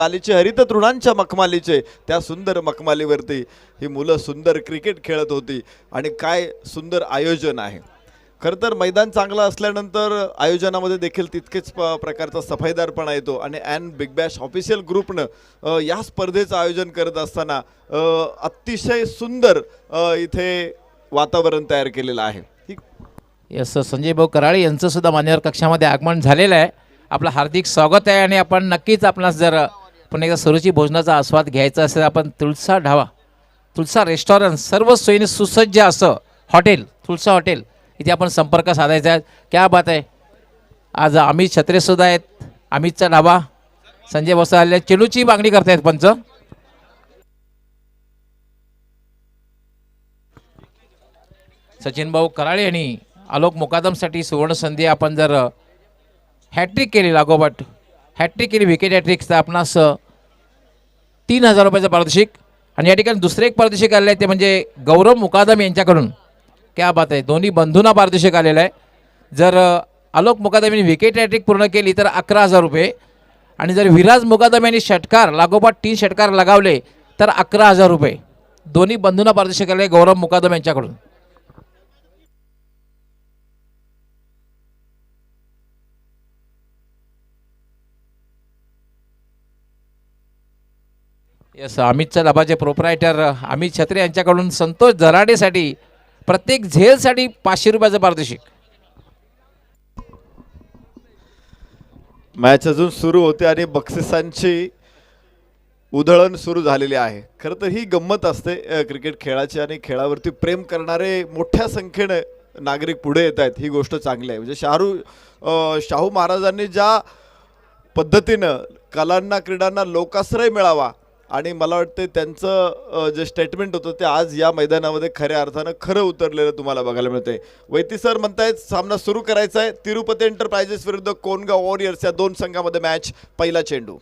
मखमालीचे हरित तृणांच्या मखमालीचे त्या सुंदर मखमालीवरती ही मुलं सुंदर क्रिकेट खेळत होती आणि काय सुंदर आयोजन आहे। खरं तर मैदान चांगलं असल्यानंतर आयोजनामध्ये देखील तितकेच प्रकारचा सफाईदारपणा येतो आणि बिग बॅश ऑफिशियल ग्रुपनं या स्पर्धेचं आयोजन करत असताना अतिशय सुंदर इथे वातावरण तयार केलेलं आहे। यस संजय भाऊ कराळे यांचं सुद्धा मान्यवर कक्षामध्ये आगमन झालेलं आहे। आपलं हार्दिक स्वागत आहे आणि आपण नक्कीच आपणास जर पुन्हा एकदा सुरुची भोजनाचा आस्वाद घ्यायचा असेल आपण तुळसा ढाबा तुळसा रेस्टॉरंट सर्व सोयीने सुसज्ज असं हॉटेल तुळसा हॉटेल इथे आपण संपर्क साधायचा आहे। क्या बात आहे। आज अमित छत्रे सुद्धा आहेत। अमितचा ढाबा संजय भाऊ आले चेंडूची मागणी करतायत पंच। सचिन भाऊ कराळे यांनी आलोक मुकादमसाठी सुवर्ण संधी आपण जर हॅट्रिक केली लागोपाठ हॅट्रिक केली विकेट हॅट्रिक तर आपणास 3000 रुपयाचं पारितोषिक आणि या ठिकाणी दुसरे एक पारितोषिक आलेलं आहे ते म्हणजे गौरव मुकादम यांच्याकडून। क्या बात आहे। दोन्ही बंधूंना पारितोषिक आलेलं आहे। जर आलोक मुकादम यांनी विकेट हॅट्रिक पूर्ण केली तर 11000 रुपये आणि जर विराज मुकादम यांनी षटकार लागोपाठ 3 षटकार लगावले तर 11000 रुपये। दोन्ही बंधूंना पारितोषिक आले गौरव मुकादम यांच्याकडून। यस अमितच्या ढाबाचे प्रोप्रायटर अमित छत्रे यांच्याकडून संतोष जराडेसाठी प्रत्येक झेलसाठी 500 रुपयाचं पारितोषिक। मॅच अजून सुरू होते आणि बक्षिसांची उधळण सुरू झालेली आहे। खरं तर ही गंमत असते क्रिकेट खेळाची आणि खेळावरती प्रेम करणारे मोठ्या संख्येने नागरिक पुढे येत आहेत ही गोष्ट चांगली आहे। म्हणजे शाहू महाराजांनी ज्या पद्धतीनं कलांना क्रीडांना लोकाश्रय मिळावा आणि मला वाटते त्यांचं जे स्टेटमेंट होतं ते आज या मैदानामध्ये खऱ्या अर्थानं खरं उतरलेलं तुम्हाला बघायला मिळते। वैती सर म्हणतायत सामना सुरू करायचा आहे। तिरुपती एंटरप्राइजेस विरुद्ध कोनगाव वॉरियर्स या दोन संघामध्ये मॅच। पहिला चेंडू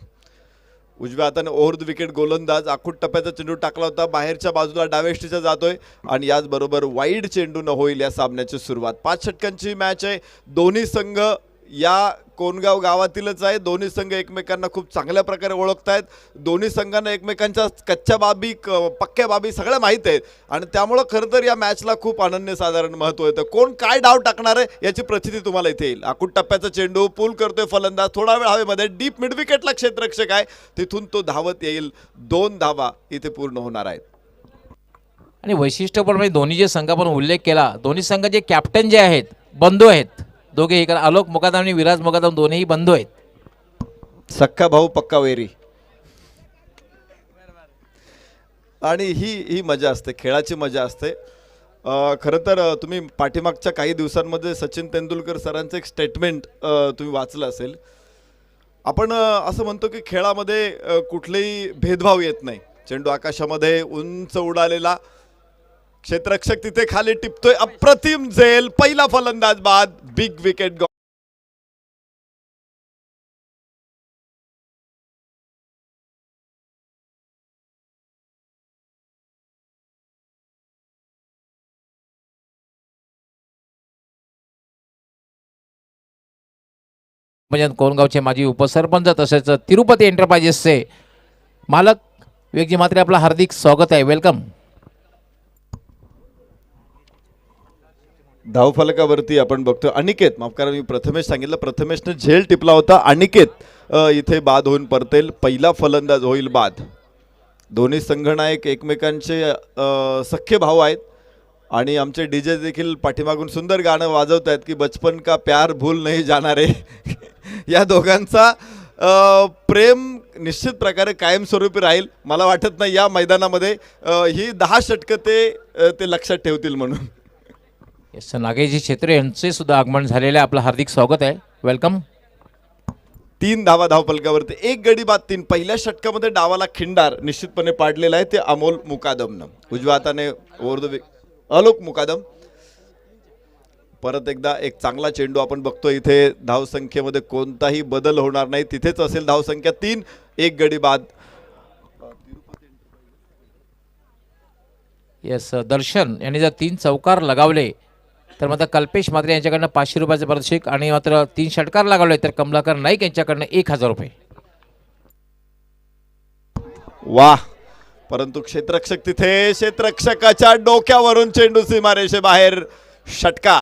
उजव्या हाताने ओव्हर द विकेट गोलंदाज आखूट टप्प्याचा चेंडू टाकला होता बाहेरच्या बाजूला डावेष्टीचा जातोय आणि याचबरोबर वाईड चेंडून होईल या सामन्याची सुरुवात। 5 षटकांची मॅच आहे। दोन्ही संघ या कोनगाव गावातीलच आहे। दोन्ही संघ एकमेकांना खूप चांगल्या प्रकारे ओळखतायत। दोन्ही संघांना एकमेकांच्या कच्च्या बाबी पक्क्या बाबी सगळ्या माहीत आहेत आणि त्यामुळे खरं तर या मॅचला खूप अनन्यसाधारण महत्त्व येतं। कोण काय डाव टाकणार आहे याची प्रचिती तुम्हाला इथे येईल। आखूट टप्प्याचा चेंडू पूल करतोय फलंदाज थोडा वेळ हवेमध्ये डीप मिड विकेटला क्षेत्ररक्षक आहे तिथून तो धावत येईल। 2 धावा इथे पूर्ण होणार आहेत। आणि वैशिष्ट्यपूर्ण म्हणजे दोन्ही जे संघ आपण उल्लेख केला दोन्ही संघाचे कॅप्टन जे आहेत बंधू आहेत दोघे इकडे आलोक मुकादम आणि विराज मुकादम दोन्ही बंधू आहेत। सक्का भाऊ पक्का वेरी आणि ही मजा असते खेळाची मजा असते। खरं तर तुम्ही पाठीमागच्या काही दिवसांमध्ये सचिन तेंडुलकर सरांचं एक स्टेटमेंट तुम्ही वाचलं असेल। आपण असं म्हणतो की खेळामध्ये कुठलेही भेदभाव येत नाही। चेंडू आकाशामध्ये उंच उडालेला क्षेत्ररक्षक तिथे खाली टिपतोय अप्रतिम झेल पहिला फलंदाज बाद बिग विकेट। म्हणजे कोणगावचे माजी उपसरपंच तसेच तिरुपती एंटरप्राइजेसचे मालक वेगजी मात्रे आपलं हार्दिक स्वागत आहे। वेलकम। धावफलकावरती आपण बघतो अनिकेत माफ करा मी प्रथमेश सांगितलं प्रथमेशने झेल टिपला होता। अनिकेत इथे बाद होऊन परतेल पहिला फलंदाज होईल बाद। दोन्ही संघनायक एकमेकांचे सख्खे भाऊ आहेत आणि आमचे डीजे देखील पाठीमागून सुंदर गाणं वाजवत आहेत की बचपन का प्यार भूल नहीं जाना रे। या दोघांचा प्रेम निश्चित प्रकारे कायमस्वरूपी राहील। मला वाटत नाही या मैदानामध्ये ही 10 षटकं ते लक्षात ठेवतील म्हणून। यस नागेशजी छत्रे यांचे सुद्धा आगमन झालेले आहे। आपलं हार्दिक स्वागत आहे। वेलकम। 3 धावा धावफलकावरती 1 गडी बाद 3। पहिल्या षटकामध्ये डावाला खिंडार निश्चितपणे पाडलेला आहे ते अमोल मुकादमनं। उजव्या हाताने ओव्हर द आलोक मुकादम परत एकदा एक चांगला चेंडू आपण बघतो इथे धावसंख्येमध्ये कोणताही बदल होणार नाही तिथेच असेल धावसंख्या 3 1 गडी बाद। यस दर्शन यांनी जर 3 चौकार लगावले तर मात्र कल्पेश मात्रे यांच्याकडनं 500 रुपयाचं पारितोषिक आणि मात्र 3 षटकार लगावले तर कमलाकर नाईक यांच्याकडनं 1000 रुपये। वाह, परंतु क्षेत्ररक्षक तिथे, क्षेत्ररक्षकाच्या डोक्यावरून चेंडू सीमारेषे बाहेर, षटकार.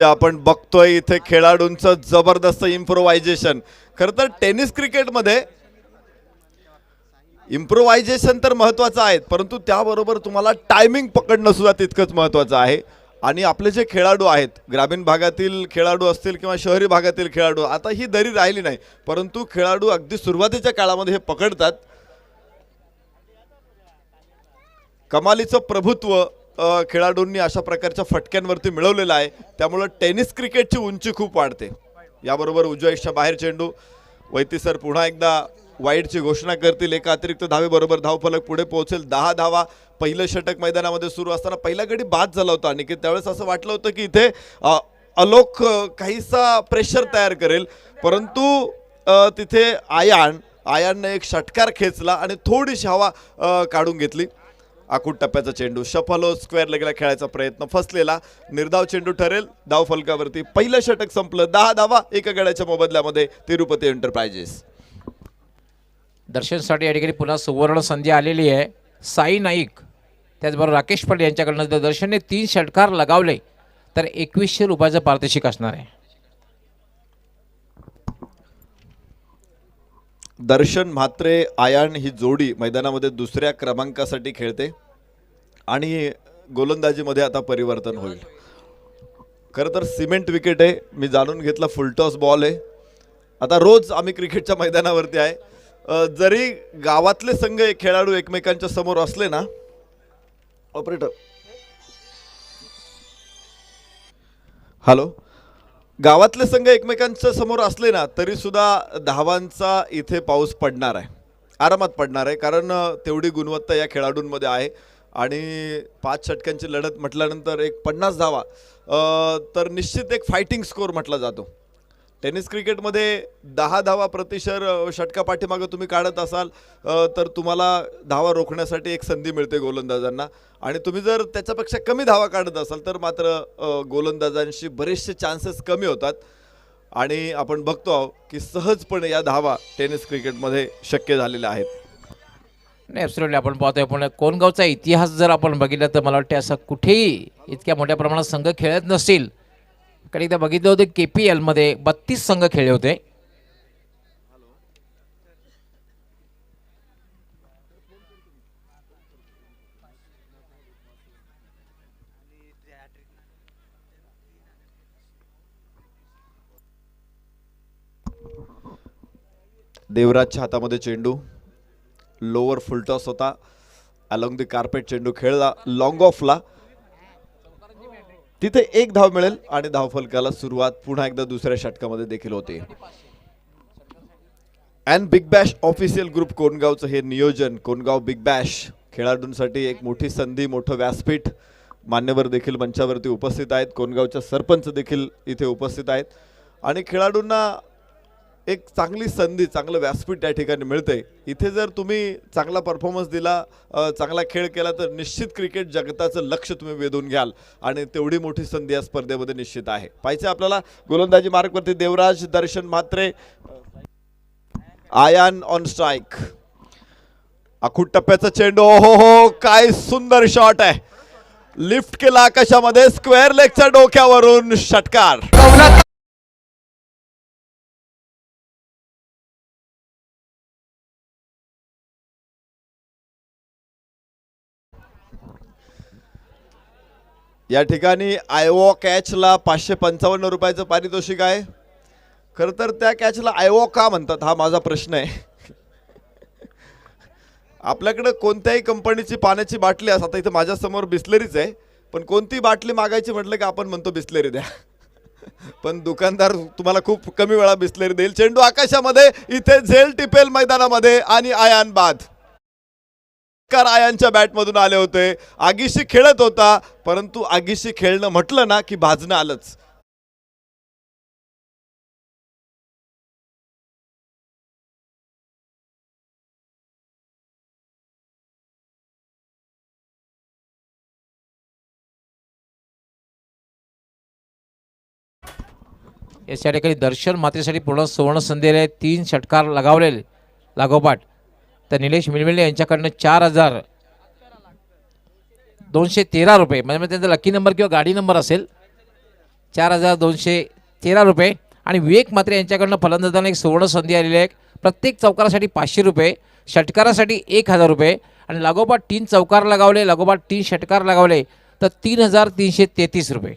आपण बघतोय इथे खेळाडूंचं जबरदस्त इम्प्रोव्हायझेशन. खर तर टेनिस क्रिकेटमध्ये इम्प्रोव्हायझेशन तर महत्वाचं आहे, परंतु त्याबरोबर तुम्हाला टायमिंग पकडणं सुद्धा तितकंच महत्वाचं आहे. आणि आपले जे खेळाडू आहेत, ग्रामीण भागातील खेळाडू असतील किंवा शहरी भागातील खेळाडू, आता ही दरी राहिली नाही, परंतु खेळाडू अगदी सुरुवातीच्या काळामध्ये हे पकडतात. कमालीचं प्रभुत्व खेळाडूंनी अशा प्रकारच्या फटक्यांवरती मिळवलेलं आहे. त्यामुळे टेनिस क्रिकेटची उंची खूप वाढते. याबरोबर उजव्या इष्टा बाहेर चेंडू. वैती सर पुन्हा एकदा वाईडची घोषणा करतील. एका अतिरिक्त धावेबरोबर धावफलक पुढे पोहोचेल. 10 धावा. पहिलं षटक मैदानामध्ये सुरू असताना पहिला गडी बाद झाला होता आणि त्यावेळेस असं वाटलं होतं की इथे अलोक काहीसा प्रेशर तयार करेल, परंतु तिथे आयानने एक षटकार खेचला आणि थोडीशी हवा काढून घेतली. आखूड टप्प्याचा चेंडू शफलो स्क्वेअर लेगला खेळायचा प्रयत्न फसलेला. निर्धाव चेंडू ठरेल. धाव फलकावरती पहिलं षटक संपलं. 10 धावा एका गड्याच्या मोबदल्यामध्ये तिरुपती एंटरप्राइजेस. दर्शनसाठी या ठिकाणी पुन्हा सुवर्ण संधी आलेली आहे. साई नाईक त्याचबरोबर राकेश पटेल यांच्याकडनं जर दर्शनने 3 षटकार लगावले तर 2100 रुपयाचं पारितोषिक असणार आहे. दर्शन म्हात्रे आयान ही जोडी मैदानामध्ये दुसऱ्या क्रमांकासाठी खेळते आणि गोलंदाजीमध्ये आता परिवर्तन होईल. खरं तर सिमेंट विकेट आहे. मी जाणून घेतलं फुलटॉस बॉल आहे. आता रोज आम्ही क्रिकेटच्या मैदानावरती आहे. जरी गावातले संघ खेळाडू एकमेकांच्या समोर असले ना, ऑपरेटर हॅलो, गावातले संघ एकमेकांच्या समोर असले ना तरी सुद्धा धावांचा इथे पाऊस पडणार आहे, आरामात पडणार आहे. कारण तेवढी गुणवत्ता या खेळाडूंमध्ये आहे. आणि 5 षटकांची लढत म्हटल्यानंतर एक 50 धावा तर निश्चित एक फायटिंग स्कोर म्हटला जातो. टेनिस क्रिकेटमध्ये 10 धावा प्रतिशर षटका पाठीमागं तुम्ही काढत असाल तर तुम्हाला धावा रोखण्यासाठी एक संधी मिळते गोलंदाजांना. आणि तुम्ही जर त्याच्यापेक्षा कमी धावा काढत असाल तर मात्र गोलंदाजांशी बरेचसे चान्सेस कमी होतात. आणि आपण बघतो आहोत की सहजपणे या धावा टेनिस क्रिकेटमध्ये शक्य झालेल्या आहेत. नाही, ॲब्सोल्युटली आपण पाहतोय. पण कोणगावचा इतिहास जर आपण बघितला तर मला वाटते असं कुठेही इतक्या मोठ्या प्रमाणात संघ खेळत नसतील. कारण एकदा बघितलं होतं KPL मध्ये 32 संघ खेळले होते. देवराजच्या हातामध्ये चेंडू. लोअर फुलटॉस होता. अलॉंग द कार्पेट चेंडू खेळला लॉंग ऑफला. तिथे 1 धाव मिळेल आणि धावफलकाला सुरुवात पुन्हा एकदा दुसऱ्या षटकामध्ये देखील होते. And big bash official group कोणगावचं हे नियोजन. कोणगाव बिग बॅश खेळाडूंसाठी एक मोठी संधी, मोठं व्यासपीठ. मान्यवर देखील मंचावरती उपस्थित आहेत. कोणगावच्या सरपंच देखील इथे उपस्थित आहेत. आणि खेळाडूंना एक चांगली संधी, चांगलं व्यासपीठ त्या ठिकाणी मिळते. इथे जर तुम्ही चांगला परफॉर्मन्स दिला, चांगला खेळ केला तर निश्चित क्रिकेट जगताचं लक्ष तुम्ही वेधून घ्याल आणि तेवढी मोठी संधी या स्पर्धेमध्ये निश्चित आहे. पाहिजे आपल्याला गोलंदाजी मार्कवरती देवराज, दर्शन म्हात्रे, आयान ऑन स्ट्राईक. आखूड टप्प्याचा चेंडू. हो हो, काय सुंदर शॉट आहे. लिफ्ट केला आकाशामध्ये, स्क्वेअर लेगच्या डोक्यावरून षटकार. या ठिकाणी आयवॉ कॅचला 555 रुपयाचं पारितोषिक आहे. खरं तर त्या कॅचला आयवॉ का म्हणतात हा माझा प्रश्न आहे. आपल्याकडे कोणत्याही कंपनीची पाण्याची बाटली असतात, आता इथे माझ्यासमोर बिस्लेरीच आहे, पण कोणती बाटली मागायची म्हटलं की आपण म्हणतो बिस्लेरी द्या. पण दुकानदार तुम्हाला खूप कमी वेळा बिस्लेरी देईल. चेंडू आकाशामध्ये, इथे झेल टिपेल मैदानामध्ये आणि आयान बाद. आयांच्या बॅटमधून आले होते. आगीशी खेळत होता, परंतु आगीशी खेळणं म्हटलं ना की भाजणं आलंच. या ठिकाणी दर्शन मातेसाठी पूर्ण सुवर्ण संधी आहे. 3 षटकार लगावले लागोपाठ. तर निलेश मिळमिळे यांच्याकडनं 4,213 रुपये म्हणजे त्यांचा लकी नंबर किंवा गाडी नंबर असेल. 4,213 रुपये. आणि विवेक मात्रे यांच्याकडनं फलंदाजांना एक सुवर्ण संधी आलेली आहे. प्रत्येक चौकारासाठी 500 रुपये, षटकारासाठी 1,000 रुपये आणि लागोपाठ 3 चौकार लगावले, लागोपाठ 3 षटकार लगावले तर 3,333 रुपये.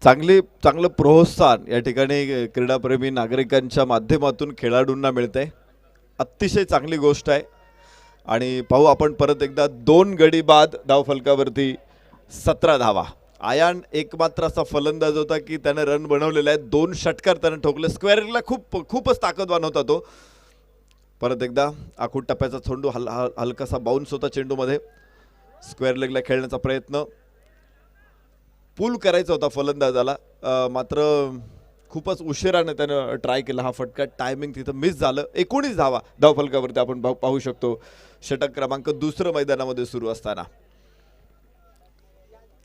चांगलं प्रोत्साहन या ठिकाणी क्रीडाप्रेमी नागरिकांच्या माध्यमातून खेळाडूंना मिळतंय. अतिशय चांगली गोष्ट आहे. आणि पाहू आपण परत एकदा 2 गडी बाद धावफलकावरती 17 धावा. आयान एकमात्र असा फलंदाज होता की त्याने रन बनवलेले आहेत. 2 षटकार त्याने ठोकले. स्क्वेअरला खूपच ताकदवान होता तो. परत एकदा आखूड टप्प्याचा चेंडू हलकासा बाउन्स होता चेंडूमध्ये. स्क्वेअर लेगला खेळण्याचा प्रयत्न पूल करायचा होता फलंदाजाला, मात्र खूपच उशिराने त्यानं ट्राय केला हा फटका. टायमिंग तिथं मिस झालं. 19 धावा धावफलकावरती आपण पाहू शकतो. षटक क्रमांक 2 मैदानामध्ये सुरू असताना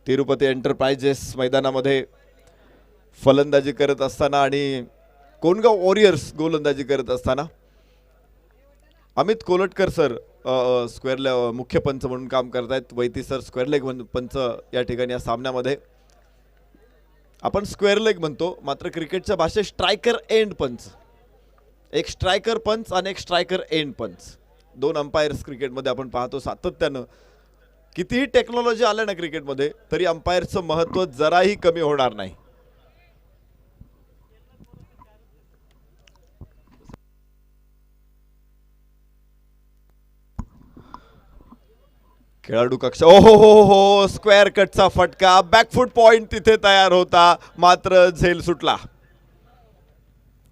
तिरुपती एंटरप्राइजेस मैदानामध्ये फलंदाजी करत असताना आणि कोणगाव वॉरियर्स गोलंदाजी करत असताना अमित कोलटकर सर स्क्वेअरला मुख्य पंच म्हणून काम करतायत. वैती सर स्क्वेअर लेग पंच या ठिकाणी या सामन्यामध्ये. आपण स्क्वेअर लेग म्हणतो, मात्र क्रिकेटच्या भाषेत स्ट्रायकर एंड पंच. एक स्ट्रायकर पंच आणि एक स्ट्रायकर एंड पंच. 2 अंपायर्स क्रिकेटमध्ये आपण पाहतो सातत्यानं. कितीही टेक्नॉलॉजी आलं ना क्रिकेटमध्ये तरी अंपायरचं महत्त्व जराही कमी होणार नाही. खेळाडू कक्ष हो स्क्वेअर कटचा फटका. बॅकफूट पॉइंट तिथे तयार होता, मात्र झेल सुटला.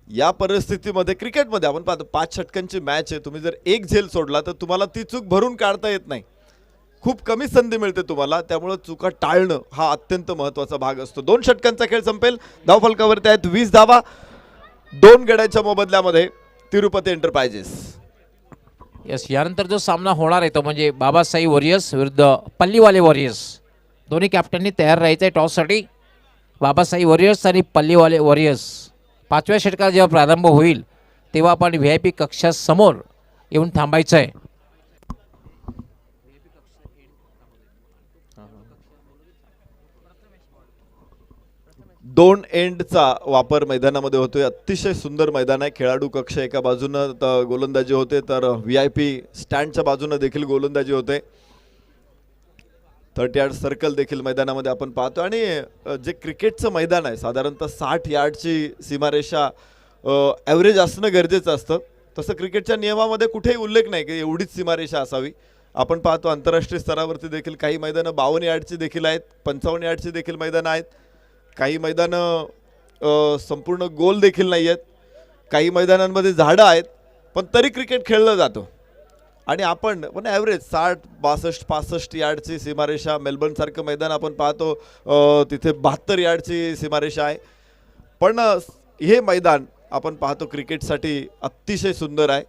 या परिस्थितीमध्ये क्रिकेटमध्ये आपण पाहतो 5 षटकांची मॅच आहे. तुम्ही जर एक झेल सोडला तर तुम्हाला ती चूक भरून काढता येत नाही. खूप कमी संधी मिळते तुम्हाला, त्यामुळे चुका टाळणं हा अत्यंत महत्त्वाचा भाग असतो. 2 षटकांचा खेळ संपेल. धावफलकावरती आहेत 20 धावा 2 गड्यांच्या मोबदल्यामध्ये तिरुपती एंटरप्राइजेस. यस, यानंतर जो सामना होणार आहे तो म्हणजे बाबासाई वॉरियर्स विरुद्ध पल्लीवाले वॉरियर्स. दोन्ही कॅप्टननी तयार राहायचं आहे टॉससाठी. बाबासाई वॉरियर्स आणि पल्लीवाले वॉरियर्स. 5व्या षटकात जेव्हा प्रारंभ होईल तेव्हा आपण VIP कक्षासमोर येऊन थांबायचं आहे. दोन एंडचा वापर मैदानामध्ये होतोय. अतिशय सुंदर मैदान आहे. खेळाडू कक्ष एका बाजूनं गोलंदाजी होते, तर VIP स्टँडच्या बाजूनं देखील गोलंदाजी होते. 30 यार्ड सर्कल देखील मैदानामध्ये आपण पाहतो. आणि जे क्रिकेटचं मैदान आहे साधारणतः 60 यार्डची सीमारेषा ॲव्हरेज असणं गरजेचं असतं. तसं क्रिकेटच्या नियमामध्ये कुठेही उल्लेख नाही की एवढीच सीमारेषा असावी. आपण पाहतो आंतरराष्ट्रीय स्तरावरती देखील काही मैदानं 52 यार्डची देखील आहेत, 55 यार्डची देखील मैदानं आहेत. काही मैदानं संपूर्ण गोल देखील नाही आहेत. काही मैदानांमध्ये झाडं आहेत, पण तरी क्रिकेट खेळलं जातं. आणि आपण पण ॲव्हरेज 60, 62, 65 यार्डची सीमारेषा. मेलबर्नसारखं मैदान आपण पाहतो तिथे 72 यार्डची सीमारेषा आहे. पण हे मैदान आपण पाहतो क्रिकेटसाठी अतिशय सुंदर आहे.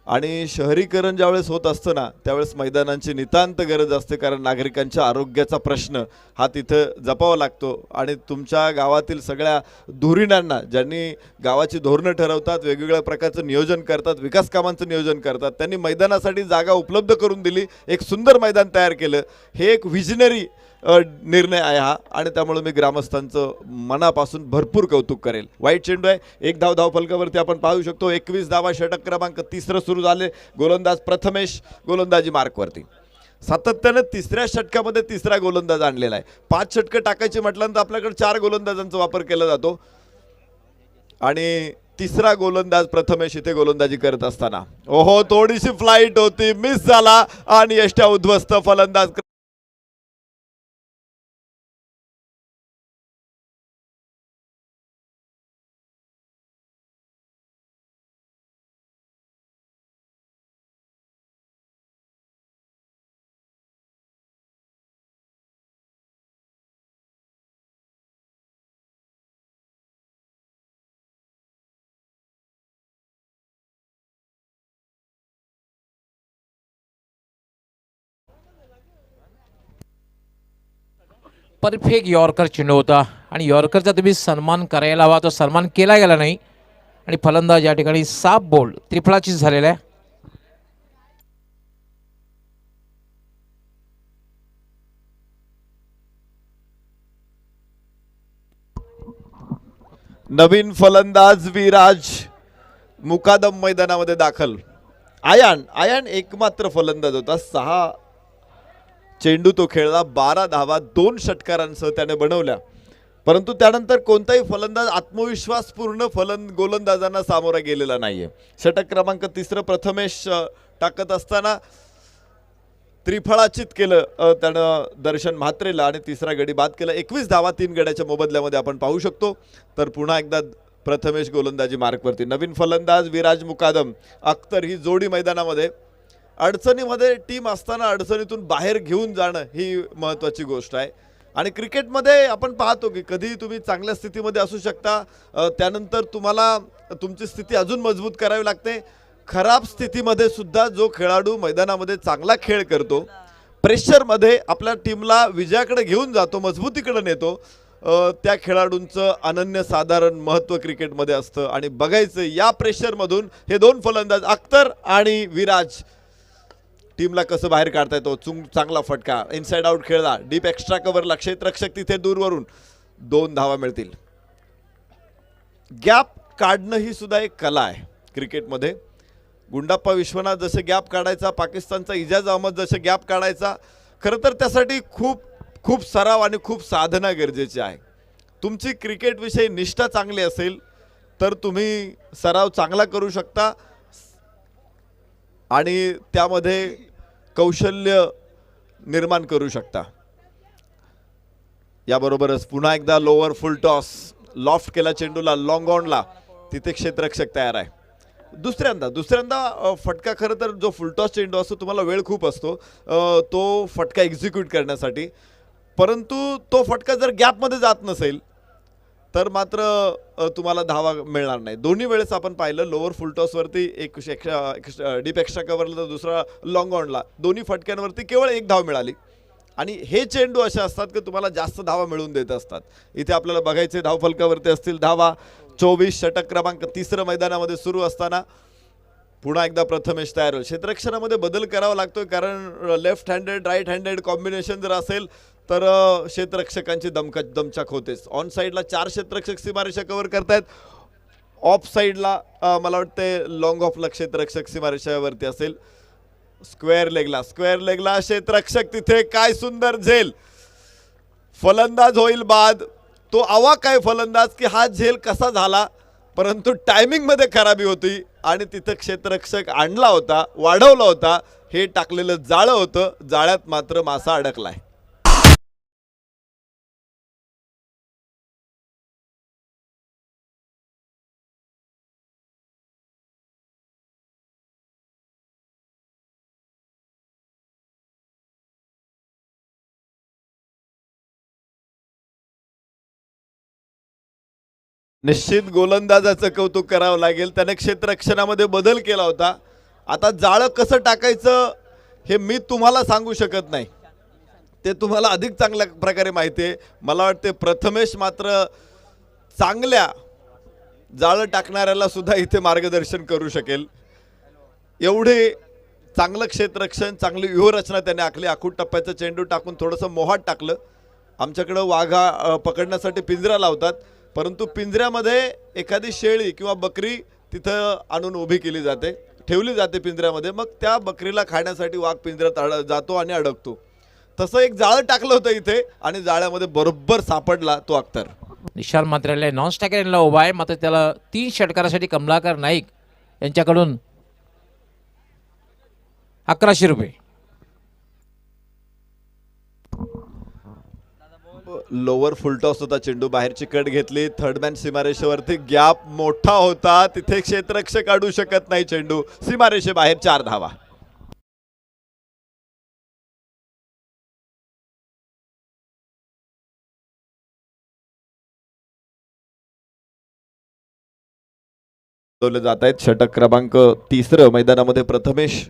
आणि शहरीकरण ज्यावेळेस होत असतं ना त्यावेळेस मैदानांची नितांत गरज असते, कारण नागरिकांच्या आरोग्याचा प्रश्न हा तिथं जपावा लागतो. आणि तुमच्या गावातील सगळ्या धुरीणांना, ज्यांनी गावाची धोरणं ठरवतात, वेगवेगळ्या प्रकारचं नियोजन करतात, विकास कामांचं नियोजन करतात, त्यांनी मैदानासाठी जागा उपलब्ध करून दिली, एक सुंदर मैदान तयार केलं. हे एक व्हिजनरी निर्णय आहे हा. आणि त्यामुळे मी ग्रामस्थांचं मनापासून भरपूर कौतुक करेल. वाईट चेंडू आहे. 1 धाव फलकावरती आपण पाहू शकतो. 21 धावा. षटक क्रमांक 3 सुरू झाले. गोलंदाज प्रथमेश गोलंदाजी मार्कवरती. सातत्यानं 3ऱ्या षटकामध्ये 3रा गोलंदाज आणलेला आहे. 5 षटकं टाकायची म्हटल्यानंतर आपल्याकडे 4 गोलंदाजांचा वापर केला जातो. आणि 3रा गोलंदाज प्रथमेश इथे गोलंदाजी करत असताना थोडीशी फ्लाईट होती, मिस झाला आणि यष्ट्या उद्ध्वस्त. फलंदाज परफेक्ट यॉर्कर चेंडू होता आणि यॉर्करचा तुम्ही सन्मान करायला हवा, तो सन्मान केला गेला नाही आणि फलंदाज या ठिकाणी साफ बोल्ड त्रिफळाचीच झालेला आहे. नवीन फलंदाज विराज मुकादम मैदानामध्ये दाखल. आयान एकमात्र फलंदाज होता. 6 चेंडू तो खेळला, 12 धावा 2 षटकारांसह त्याने बनवल्या. परंतु त्यानंतर कोणताही फलंदाज आत्मविश्वासपूर्ण गोलंदाजांना सामोरा गेलेला नाहीये. षटक क्रमांक 3 प्रथमेश टाकत असताना त्रिफळाचित केलं त्यानं दर्शन म्हात्रेला आणि तिसरा गडी बाद केला. 21 धावा 3 गड्याच्या मोबदल्यामध्ये आपण पाहू शकतो. तर पुन्हा एकदा प्रथमेश गोलंदाजी मार्कवरती. नवीन फलंदाज विराज मुकादम अख्तर ही जोडी मैदानामध्ये अडचणीमध्ये टीम असताना अडचणीतून बाहेर घेऊन जाणं ही महत्त्वाची गोष्ट आहे. आणि क्रिकेटमध्ये आपण पाहतो की कधी तुम्ही चांगल्या स्थितीमध्ये असू शकता, त्यानंतर तुम्हाला तुमची स्थिती अजून मजबूत करावी लागते. खराब स्थितीमध्ये सुद्धा जो खेळाडू मैदानामध्ये चांगला खेळ करतो, प्रेशरमध्ये आपल्या टीमला विजयाकडे घेऊन जातो, मजबूतीकडे नेतो, त्या खेळाडूंचं अनन्यसाधारण महत्त्व क्रिकेटमध्ये असतं. आणि बघायचं या प्रेशरमधून हे 2 फलंदाज अख्तर आणि विराज टीमला कसं बाहेर काढता येतो. चांगला फटका, इनसाइड आउट खेळला, डीप एक्स्ट्रा कव्हरला, क्षेत्ररक्षक तिथे दूरवरून 2 धावा मिळतील. गॅप काढणं ही सुद्धा एक कला आहे क्रिकेटमध्ये. गुंडाप्पा विश्वनाथ जसे गॅप काढायचा, पाकिस्तानचा इजाज अहमद जसे गॅप काढायचा, खरं तर त्यासाठी खूप सराव आणि खूप साधना गरजेची आहे. तुमची क्रिकेटविषयी निष्ठा चांगली असेल तर तुम्ही सराव चांगला करू शकता आणि त्यामध्ये कौशल्य निर्माण करू शकता. याबरोबरच पुन्हा एकदा लोअर फुल टॉस, लॉफ्ट केला चेंडूला, लॉंग ऑनला, तिथे क्षेत्ररक्षक तयार आहे. दुसऱ्यांदा फटका, खरं तर जो फुलटॉस चेंडू असतो तुम्हाला वेळ खूप असतो तो फटका एक्झिक्यूट करण्यासाठी. परंतु तो फटका जर गॅपमध्ये जात नसेल तर मात्र तुम्हाला धावा मिळणार नाही. दोन्ही वेळेस आपण पाहिलं, लोअर फुलटॉसवरती एक डीप एक्स्ट्रा कव्हरला तर दुसरा लॉंग ऑनला, दोन्ही फटक्यांवरती केवळ 1 धाव मिळाली. आणि हे चेंडू असे असतात की तुम्हाला जास्त धावा मिळवून देत असतात. इथे आपल्याला बघायचे धावफलकावरती असतील धावा. 24 षटक क्रमांक 3 मैदानामध्ये सुरू असताना पुन्हा एकदा प्रथमेश तयार होईल. क्षेत्ररक्षणामध्ये बदल करावा लागतोय कारण left handed right handed combination जर असेल तर क्षेत्ररक्षकांची दमछाक होतेच. ऑन साईडला 4 क्षेत्ररक्षक सीमारेषा कव्हर करतायत. ऑफ साईडला मला वाटते लॉंग ऑफला क्षेत्ररक्षक सीमारेषावरती असेल. स्क्वेअर लेगला क्षेत्ररक्षक तिथे, काय सुंदर झेल. फलंदाज होईल बाद. तो अवाक आहे फलंदाज की हा झेल कसा झाला, परंतु टायमिंगमध्ये खराबी होती आणि तिथं क्षेत्ररक्षक आणला होता, वाढवला होता. हे टाकलेलं जाळं होतं, जाळ्यात मात्र मासा अडकलाय. निश्चित गोलंदाजाचं कौतुक करावं लागेल. त्याने क्षेत्ररक्षणामध्ये बदल केला होता. आता जाळं कसं टाकायचं हे मी तुम्हाला सांगू शकत नाही, ते तुम्हाला अधिक चांगल्या प्रकारे माहिती आहे. मला वाटते प्रथमेश मात्र चांगल्या जाळं टाकणाऱ्याला सुद्धा इथे मार्गदर्शन करू शकेल. एवढे चांगलं क्षेत्ररक्षण, चांगली व्यूहरचना त्याने आखली. आखूड टप्प्याचा चेंडू टाकून थोडंसं मोहात टाकलं. आमच्याकडं वाघा पकडण्यासाठी पिंजरा लावतात, परंतु पिंजऱ्यामध्ये एखादी शेळी किंवा बकरी तिथं आणून उभी केली जाते, ठेवली जाते पिंजऱ्यामध्ये. मग त्या बकरीला खाण्यासाठी वाघ पिंजऱ्यात जातो आणि अडकतो. तसं एक जाळं टाकलं होतं इथे आणि जाळ्यामध्ये बरोबर सापडला तो अख्तर. निशाल मात्रेला नॉन स्टॅकरला उभा आहे, मात्र त्याला 3 षटकारासाठी कमलाकर नाईक यांच्याकडून 1100 रुपये. लोअर फुलटॉस होता चेंडू, बाहेरची कट घेतली. थर्डमॅन सीमारेषेवरती, गॅप मोठा होता, तिथे क्षेत्ररक्षक काढू शकत नाही चेंडू. सीमारेषे बाहेर 4 धावा. जात आहेत. षटक क्रमांक 3 मैदानामध्ये प्रथमेश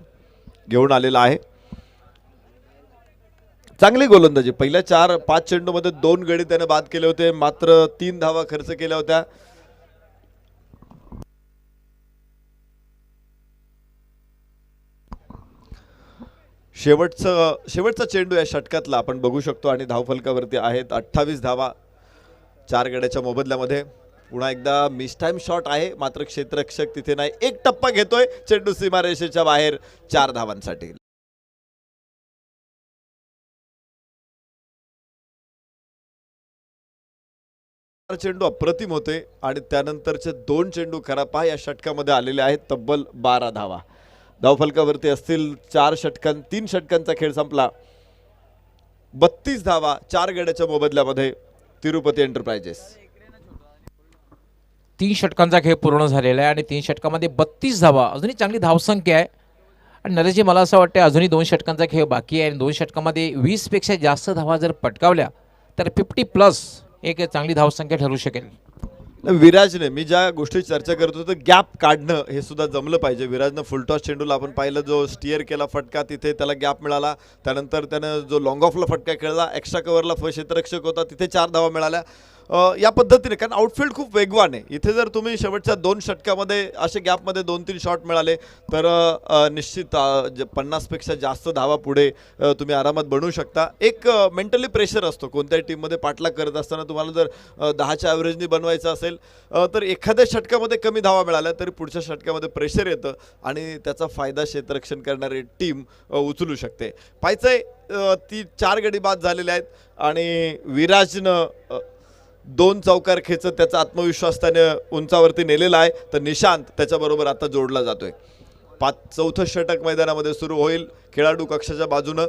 घेऊन आलेला आहे. चांगली गोलंदाजी. पहिल्या 4-5 चेंडूमध्ये 2 गडी त्याने बाद केले होते, मात्र 3 धावा खर्च केल्या होत्या. शेवटचा चेंडू या षटकातला आपण बघू शकतो आणि धावफलकावरती आहेत 28 धावा 4 गड्याच्या मोबदल्यामध्ये. पुन्हा एकदा मिस टाइम शॉट आहे, मात्र क्षेत्ररक्षक तिथे नाही. एक टप्पा घेतोय, चेंडू सीमारेषेच्या बाहेर 4 धावांसाठी. चेंडू अप्रतिम होते आणि त्यानंतरचे 2 चेंडू खरा पहा या षटकामध्ये आलेले आहेत. तब्बल 12 धावा धावफलकावरती असतील. 3 षटकांचा खेळ संपला. 32 धावा 4 गड्याच्या मोबदल्यामध्ये तिरुपती एंटरप्राइजेस. 3 षटकांचा खेळ पूर्ण झालेला आहे आणि 3 षटकामध्ये 32 धावा, अजूनही चांगली धावसंख्या आहे. आणि नरेशजी, मला असं वाटतं अजूनही 2 षटकांचा खेळ बाकी आहे आणि 2 षटकामध्ये 20 पेक्षा जास्त धावा जर पटकावल्या तर 50+ एक चांगली धावसंख्या ठरू शकेल. विराजने, मी ज्या गोष्टी चर्चा करत होतो, गॅप काढणं हे सुद्धा जमलं पाहिजे. विराजनं फुलटॉस चेंडूला आपण पाहिलं, जो स्टिअर केला फटका तिथे त्याला गॅप मिळाला. त्यानंतर त्यानं जो लॉंग ऑफला फटका खेळला, एक्स्ट्रा कव्हरला क्षेत्ररक्षक होता, तिथे 4 धावा मिळाल्या. या पद्धतीने, कारण आउटफील्ड खूप वेगवान आहे. इथे जर तुम्ही शेवटच्या 2 षटकामध्ये असे गॅपमध्ये 2-3 शॉट मिळाले तर निश्चित 50पेक्षा जास्त धावा पुढे तुम्ही आरामात बनवू शकता. एक मेंटली प्रेशर असतो कोणत्याही टीममध्ये पाठलाग करत असताना. तुम्हाला जर 10च्या ॲव्हरेजनी बनवायचं असेल तर एखाद्या षटकामध्ये कमी धावा मिळाल्या तरी पुढच्या षटकामध्ये प्रेशर येतं आणि त्याचा फायदा क्षेत्ररक्षण करणारी टीम उचलू शकते. पाहायचंय, ती 4 गडी बाद झालेले आहेत आणि विराजनं 2 चौकार खेचत त्याचा आत्मविश्वास त्याने उंचावरती नेलेला आहे. तर निशांत त्याच्याबरोबर आता जोडला जातोय. 4थं षटक मैदानामध्ये सुरू होईल खेळाडू कक्षाच्या बाजूनं.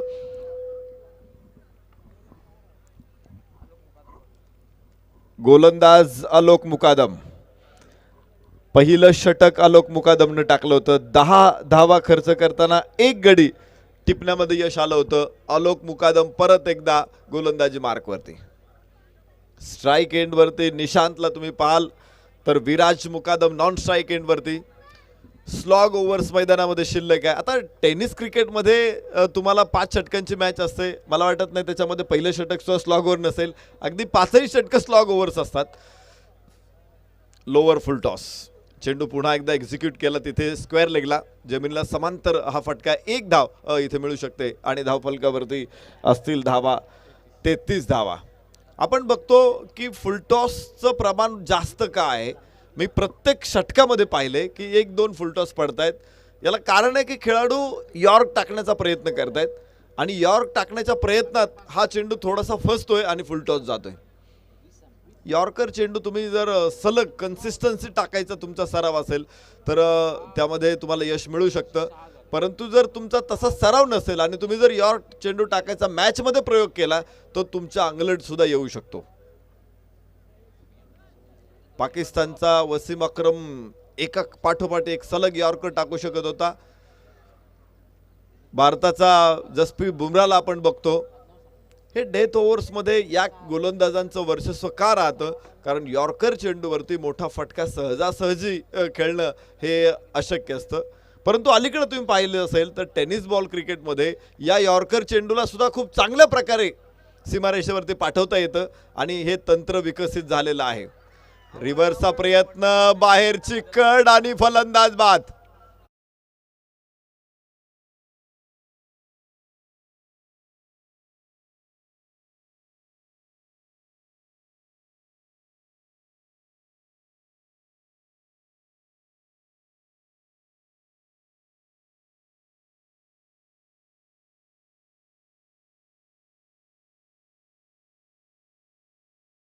गोलंदाज आलोक मुकादम. पहिलं षटक आलोक मुकादमनं टाकलं होतं. 10 धावा खर्च करताना 1 गडी टिपण्यामध्ये यश आलं होतं. आलोक मुकादम परत एकदा गोलंदाजी मार्कवरती. स्ट्राईक एंडवरती निशांतला तुम्ही पाहाल तर विराज मुकादम नॉन स्ट्राईक एंडवरती. स्लॉग ओव्हर्स मैदानामध्ये शिल्लक आहे. आता टेनिस क्रिकेटमध्ये तुम्हाला 5 षटकांची मॅच असते. मला वाटत नाही त्याच्यामध्ये पहिलं षटक सुद्धा स्लॉग ओव्हर नसेल. अगदी 5ही षटकं स्लॉग ओव्हर्स असतात. लोअर फुल टॉस चेंडू पुन्हा एकदा एक्झिक्यूट केला, तिथे स्क्वेअर लेगला जमीनला समांतर हा फटका. 1 धाव इथे मिळू शकते आणि धावफलकावरती असतील धावा 33 धावा. आपण बघतो की फुलटॉसचं प्रमाण जास्त का आहे. मी प्रत्येक षटकामध्ये पाहिले की 1-2 फुलटॉस पडतायत. याला कारण आहे की खेळाडू यॉर्क टाकण्याचा प्रयत्न करतायत आणि यॉर्क टाकण्याच्या प्रयत्नात हा चेंडू थोडासा फसतोय आणि फुलटॉस जातोय. यॉर्कर चेंडू तुम्ही जर सलग कन्सिस्टन्सी टाकायचा तुमचा सराव असेल तर त्यामध्ये तुम्हाला यश मिळू शकतं. परंतु जर तुमचा तसा सराव नसेल आणि तुम्ही जर यॉर्क चेंडू टाकायचा मॅचमध्ये प्रयोग केला तर तुमच्या अंगलट सुद्धा येऊ शकतो. पाकिस्तानचा वसीम अक्रम एका पाठोपाठ एक सलग यॉर्कर टाकू शकत होता. भारताचा जसप्रीत बुमराहला आपण बघतो. हे डेथ ओव्हर्समध्ये या गोलंदाजांचं वर्चस्व का राहतं, कारण यॉर्कर चेंडूवरती मोठा फटका सहजासहजी खेळणं हे अशक्य असतं. परंतु अलीकडे तुम्ही पाहिलं असेल तर टेनिस बॉल क्रिकेटमध्ये या यॉर्कर चेंडूला सुद्धा खूप चांगल्या प्रकारे सीमारेषेवरती पाठवता येतं आणि हे तंत्र विकसित झालेलं आहे. रिव्हर्सचा प्रयत्न, बाहेरची कड आणि फलंदाज बाद.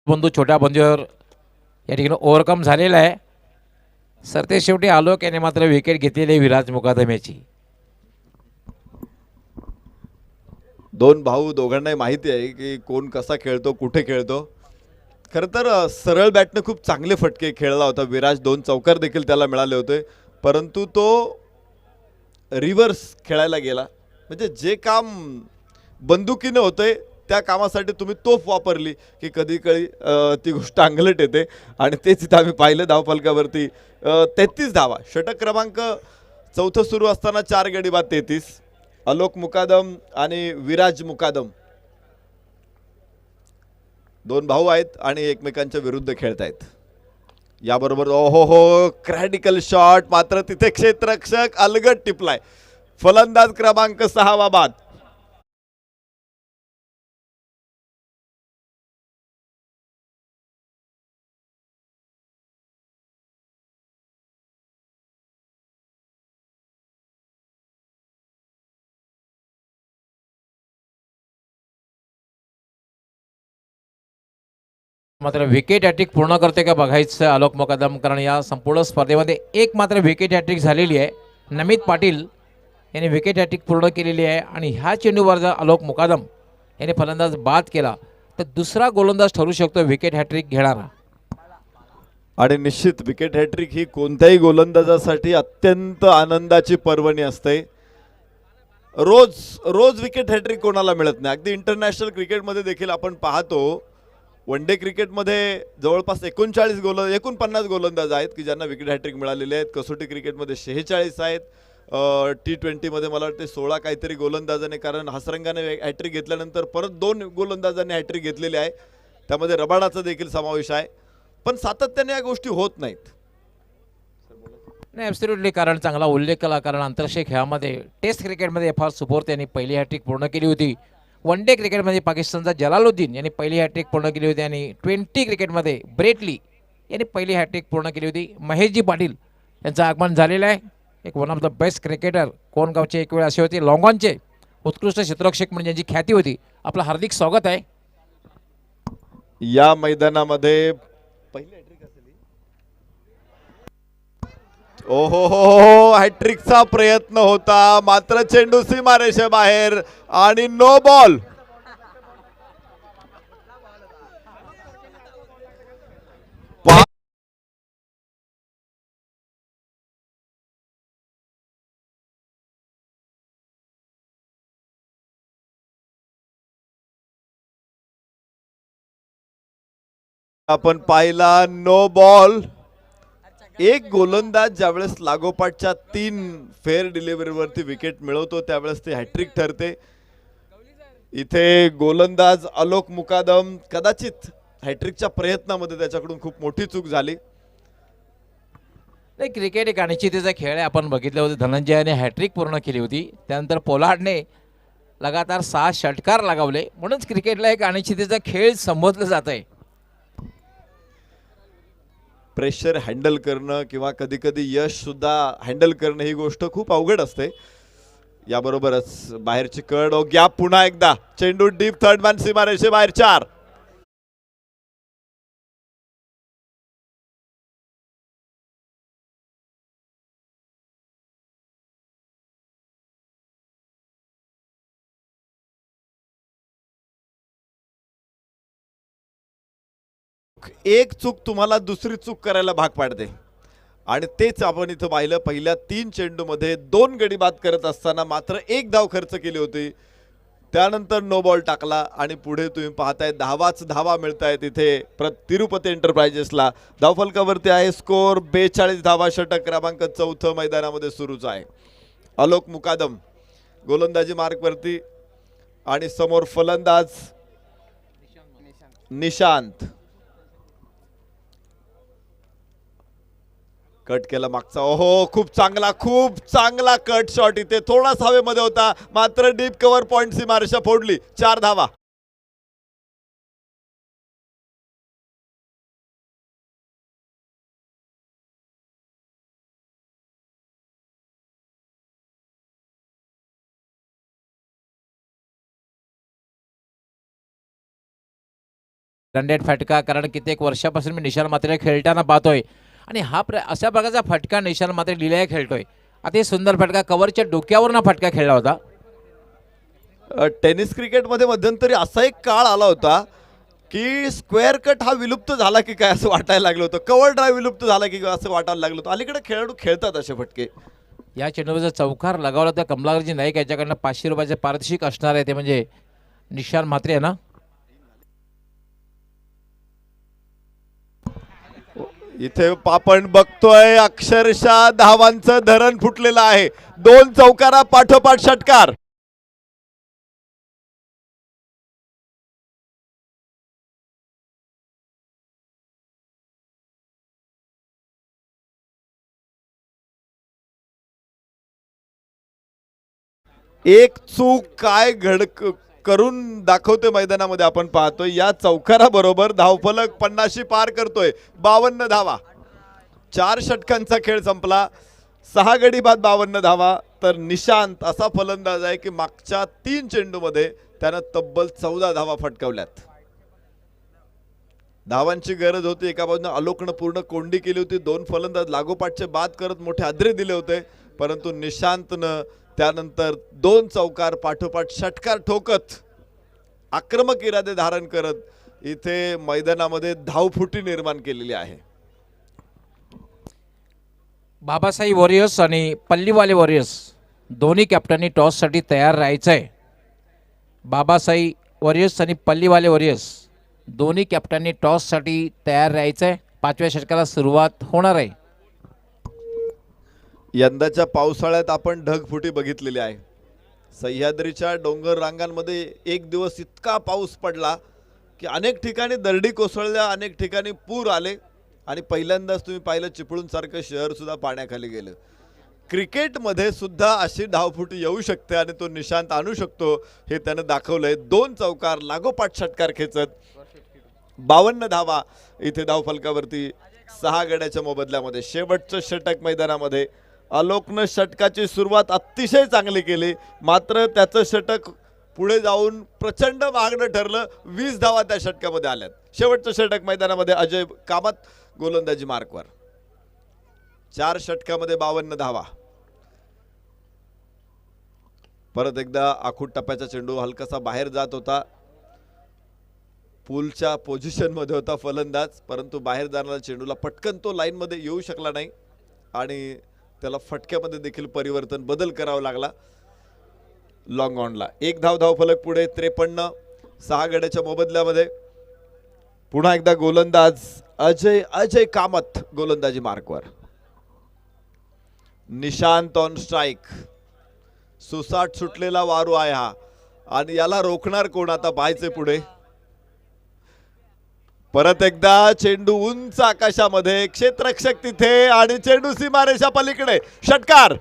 बंधू छोट्या बंधूवर या ठिकाणी ओव्हरकम झालेला आहे. सर ते शेवटी आलोक याने मात्र विकेट घेतलेली विराज मुकादम याची. 2 भाऊ, दोघांनाही माहिती आहे की कोण कसा खेळतो, कुठे खेळतो. खरं तर सरळ बॅटने खूप चांगले फटके खेळला होता विराज. 2 चौकार देखील त्याला मिळाले होते, परंतु तो रिव्हर्स खेळायला गेला. म्हणजे जे काम बंदुकीनं होतंय त्या कामासाठी तुम्ही तोफ वापरली की कधी कधी ती गोष्ट अंगलट येते आणि तेच इथं आम्ही पाहिलं. धावफलकावरती 33 धावा. षटक क्रमांक 4 सुरू असताना 4 गडी बाद 33. आलोक मुकादम आणि विराज मुकादम दोन भाऊ आहेत आणि एकमेकांच्या विरुद्ध खेळतायत. याबरोबर ओहो हो क्रॅटिकल शॉट, मात्र तिथे क्षेत्ररक्षक अलगट टिपलाय. फलंदाज क्रमांक 6 बाद. मात्र विकेट हॅट्रिक पूर्ण करते का बघायचं आलोक मुकादम, कारण या संपूर्ण स्पर्धेमध्ये एक मात्र विकेट हॅट्रिक झालेली आहे. नमित पाटील यांनी विकेट हॅट्रिक पूर्ण केलेली आहे आणि ह्या चेंडूवर जर आलोक मुकादम याने फलंदाज बाद केला तर दुसरा गोलंदाज ठरू शकतो विकेट हॅट्रिक घेणारा. आणि निश्चित विकेट हॅट्रिक ही कोणत्याही गोलंदाजासाठी अत्यंत आनंदाची पर्वणी असते. रोज रोज विकेट हॅट्रिक कोणाला मिळत नाही. अगदी इंटरनॅशनल क्रिकेटमध्ये देखील आपण पाहतो, वन डे क्रिकेटमध्ये जवळपास 49 गोलंदाज आहेत की ज्यांना विकेट हॅट्रिक मिळालेले आहेत. कसोटी क्रिकेटमध्ये 46 आहेत. T20मध्ये मला वाटते 16 काहीतरी गोलंदाजाने, कारण हसरंगाने हॅट्रिक घेतल्यानंतर परत 2 गोलंदाजांनी हॅट्रिक घेतलेली आहे. त्यामध्ये रबाडाचा देखील समावेश आहे. पण सातत्याने या गोष्टी होत नाहीत. नाही, ॲब्सोल्युटली, कारण चांगला उल्लेख केला. कारण आंतरराष्ट्रीय खेळामध्ये टेस्ट क्रिकेटमध्ये एफ आर सुपोर्त यांनी पहिली हॅट्रिक पूर्ण केली होती. वन डे क्रिकेटमध्ये पाकिस्तानचा जलालुद्दीन यांनी पहिली हॅट्रिक पूर्ण केली होती आणि 20 क्रिकेटमध्ये ब्रेटली यांनी पहिली हॅट्रिक पूर्ण केली होती. महेशजी पाटील यांचं आगमन झालेलं आहे. एक one of the best cricketer, कोणगावचे एक वेळ असे होते, लॉंगॉनचे उत्कृष्ट क्षेत्ररक्षक म्हणजे ज्यांची ख्याती होती. आपलं हार्दिक स्वागत आहे. या मैदानामध्ये पहिली हॅट्रिक असेल. ओहो हो हॅट्रिकचा प्रयत्न होता, मात्र चेंडू सीमारेषे बाहेर आणि नो बॉल. आपण पाहिला नो बॉल. एक गोलंदाज ज्यावेळेस लागोपाठच्या 3 फेअर डिलिव्हरीवरती विकेट मिळवतो त्यावेळेस ते हॅट्रिक ठरते. इथे गोलंदाज आलोक मुकादम, कदाचित हॅट्रिकच्या प्रयत्नामध्ये त्याच्याकडून खूप मोठी चूक झाली. नाही, क्रिकेट एक अनिश्चिततेचा खेळ आहे. आपण बघितलं होतं धनंजयाने हॅट्रिक पूर्ण केली होती, त्यानंतर पोलार्डने लगातार 6 षटकार लगावले. म्हणूनच क्रिकेटला एक अनिश्चिततेचा खेळ संबोधलं जात आहे. प्रेशर हँडल करणं किंवा कधी कधी यश सुद्धा हँडल करणं ही गोष्ट खूप अवघड असते. याबरोबरच बाहेरची कड, गॅप पुन्हा एकदा, चेंडू डीप थर्ड मॅन सीमारेषे बाहेर 4. एक चूक तुम्हाला दुसरी चूक करायला भाग पाडते आणि तेच आपण इथं पाहिलं. पहिल्या 3 चेंडूमध्ये 2 गडी बाद करत असताना मात्र 1 धाव खर्च केली होती. त्यानंतर नो बॉल टाकला आणि पुढे तुम्ही पाहताय 10 धावा मिळतायत इथे तिरुपती एंटरप्राइजेसला. धावफलकावरती आहे स्कोर 42 धावा. षटक क्रमांक 4 मैदानामध्ये सुरूच आहे. आलोक मुकादम गोलंदाजी मार्कवरती आणि समोर फलंदाज निशांत. कट केला मागचा, ओहो खूप चांगला कट शॉट. इथे थोडासा हवेमध्ये होता, मात्र डीप कव्हर पॉइंट सीमारेषा फोडली. 4 धावा. रनडेड फटका, कारण कित्येक वर्षापासून मी निशान मात्रे खेळताना पाहतोय आणि हा अशा प्रकारचा फटका निशान मात्रे लिलाय खेळतोय. अति सुंदर फटका, कव्हरच्या डोक्यावरनं फटका खेळला होता. टेनिस क्रिकेटमध्ये मध्यंतरी असा एक काळ आला होता की स्क्वेअर कट हा विलुप्त झाला की काय असं वाटायला लागलं होतं. कव्हर ड्राईव्ह विलुप्त झाला की असं वाटायला लागलं होतं. अलीकडे खेळाडू खेळतात असे फटके. या चेंडूवर जर चौकार लगावला तर कमलाकरजी नाईक याच्याकडनं 500 रुपयाचे पारितोषिक असणार आहे. ते म्हणजे निशान म्हात्रे आहे ना. इथे आपण बघतोय अक्षरशः धावांचं धरण फुटलेलं आहे. 2 चौकारा पाठोपाठ षटकार. एक चूक काय करून दाखवते मैदानामध्ये आपण पाहतोय. या चौकाराबरोबर धावफलक 50 पार करतोय. 52 धावा. 4 षटकांचा खेळ संपला. 6 गडी बाद 52 धावा. तर निशांत असा फलंदाज आहे की मागच्या 3 चेंडूमध्ये त्यानं तब्बल 14 धावा फटकावल्यात. धावांची गरज होती. एका बाजूने आलोकनं पूर्ण कोंडी केली होती. 2 फलंदाज लागोपाठचे बाद करत मोठे आदरे दिले होते, परंतु निशांतनं त्यानंतर 2 चौकार पाठोपाठ षटकार ठोकत आक्रमक इरादे धारण करत इथे मैदानामध्ये धावफुटी निर्माण केलेली आहे. बाबासाई वॉरियर्स आणि पल्लीवाले वॉरियर्स दोन्ही कॅप्टननी टॉससाठी तयार राहायचं आहे. बाबासाई वॉरियर्स आणि पल्लीवाले वॉरियर्स दोन्ही कॅप्टननी टॉससाठी तयार राहायचं आहे. 5व्या षटकाला सुरुवात होणार आहे. यंदाच्या पावसाळ्यात आपण ढगफुटी बघितलेली आहे. सह्याद्रीच्या डोंगर रांगांमध्ये एक दिवस इतका पाऊस पडला की अनेक ठिकाणी दरडी कोसळल्या, अनेक ठिकाणी पूर आले आणि पहिल्यांदाच तुम्ही पाहिलं चिपळूण सारखं शहर सुद्धा पाण्याखाली गेलं. क्रिकेटमध्ये सुद्धा अशी धावफुटी येऊ शकते आणि तो निशांत आणू शकतो हे त्यानं दाखवलंय. 2 चौकार लागोपाठ षटकार खेचत 52 धावा इथे धावफलकावरती 6 गड्याच्या मोबदल्यामध्ये. शेवटचं षटक मैदानामध्ये आलोकनं षटकाची सुरुवात अतिशय चांगली केली, मात्र त्याचं षटक पुढे जाऊन प्रचंड मागणं ठरलं. 20 धावा त्या षटकामध्ये आल्यात. शेवटचं षटक मैदानामध्ये अजय कामत गोलंदाजी मार्कवर. 4 षटकामध्ये 52 धावा. परत एकदा आखूड टप्प्याचा चेंडू हलकासा बाहेर जात होता. पुलच्या पोझिशन मध्ये होता फलंदाज, परंतु बाहेर जाणाऱ्या चेंडूला पटकन तो लाईन मध्ये येऊ शकला नाही आणि त्याला फटक्यामध्ये देखील परिवर्तन बदल करावा लागला. लॉंग ऑनला 1 धावफलक पुढे. 53. 6 गड्याच्या मोबदल्यामध्ये पुन्हा एकदा गोलंदाज अजय कामत गोलंदाजी मार्कवर. Nishant on strike. सुसाट सुटलेला वारू आहे हा आणि याला रोखणार कोण आता पाहायचे पुढे. परत एकदा चेंडू उंच आकाशामध्ये, क्षेत्ररक्षक तिथे आणि चेंडू सीमारेषा पलीकडे. षटकार.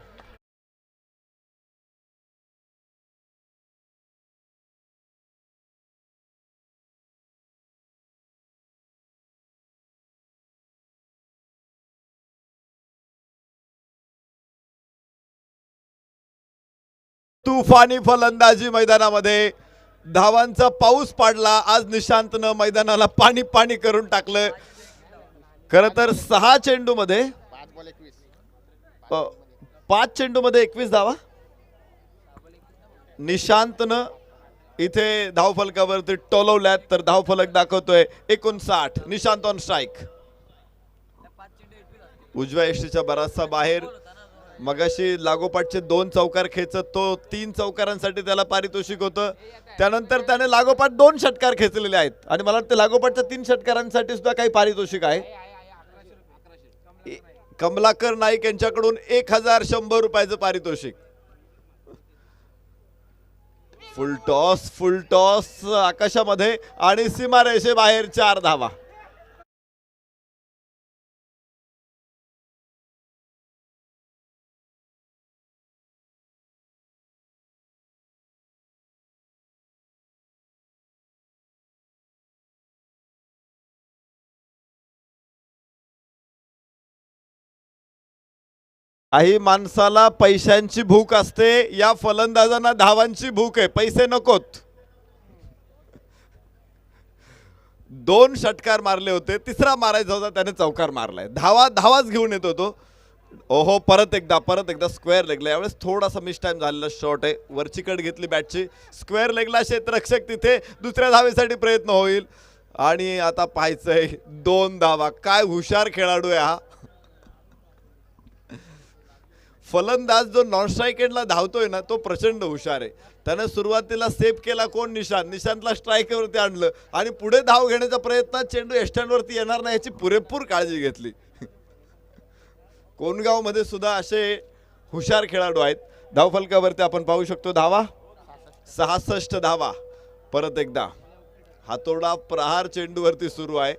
तुफानी फलंदाजी मैदानामध्ये. धावांचा पाऊस पाडला. आज निशांतनं मैदानाला पाणी पाणी करून टाकलं. खर तर 6 चेंडूमध्ये 5 चेंडूमध्ये 21 धावा निशांतनं इथे धावफलकावरती टोलवल्यात. तर धावफलक दाखवतोय 59. Nishant on strike. उजव्या यष्टीच्या बराचसा बाहेर. मगाशी लागोपाठचे 2 चौकार खेचत तो 3 चौकारांसाठी त्याला पारितोषिक होतं. त्यानंतर त्याने लागोपाठ 2 षटकार खेचलेले आहेत आणि मला वाटतं लागोपाठच्या 3 षटकारांसाठी सुद्धा काही पारितोषिक आहे. कमलाकर नाईक यांच्याकडून 1100 रुपयाचं पारितोषिक. फुल टॉस आकाशामध्ये आणि सीमारेषे बाहेर 4 धावा. काही माणसाला पैशांची भूक असते, या फलंदाजांना धावांची भूक आहे. पैसे नकोत. 2 षटकार मारले होते, 3रा मारायचा होता, त्याने चौकार मारलाय. धावाच घेऊन येतो तो. ओहो, परत एकदा स्क्वेअर लेगला. यावेळेस थोडासा मिस टाइम झालेला शॉट आहे. वरची कट घेतली बॅटची. स्क्वेअर लेगला क्षेत्ररक्षक तिथे. दुसऱ्या धावेसाठी प्रयत्न होईल आणि आता पाहायचंय 2 धावा. काय हुशार खेळाडू आहे हा. फलंदाज जो नॉन स्ट्राइक एंडला धावतोय ना, तो प्रचंड हुशार आहे. त्याने सुरुवातीला सेफ केला कोण, निशांतला स्ट्राइकवरती आणलं आणि पुढे धाव घेण्याचा प्रयत्न. चेंडू एस्टँडवरती येणार नाही याची पुरेपूर काळजी घेतली. कोणगाव मध्ये सुद्धा असे हुशार खेळाडू आहेत. धावफलकावरती आपण पाहू शकतो धावा 66 धावा. परत एकदा हातोडा प्रहार चेंडूवरती सुरू आहे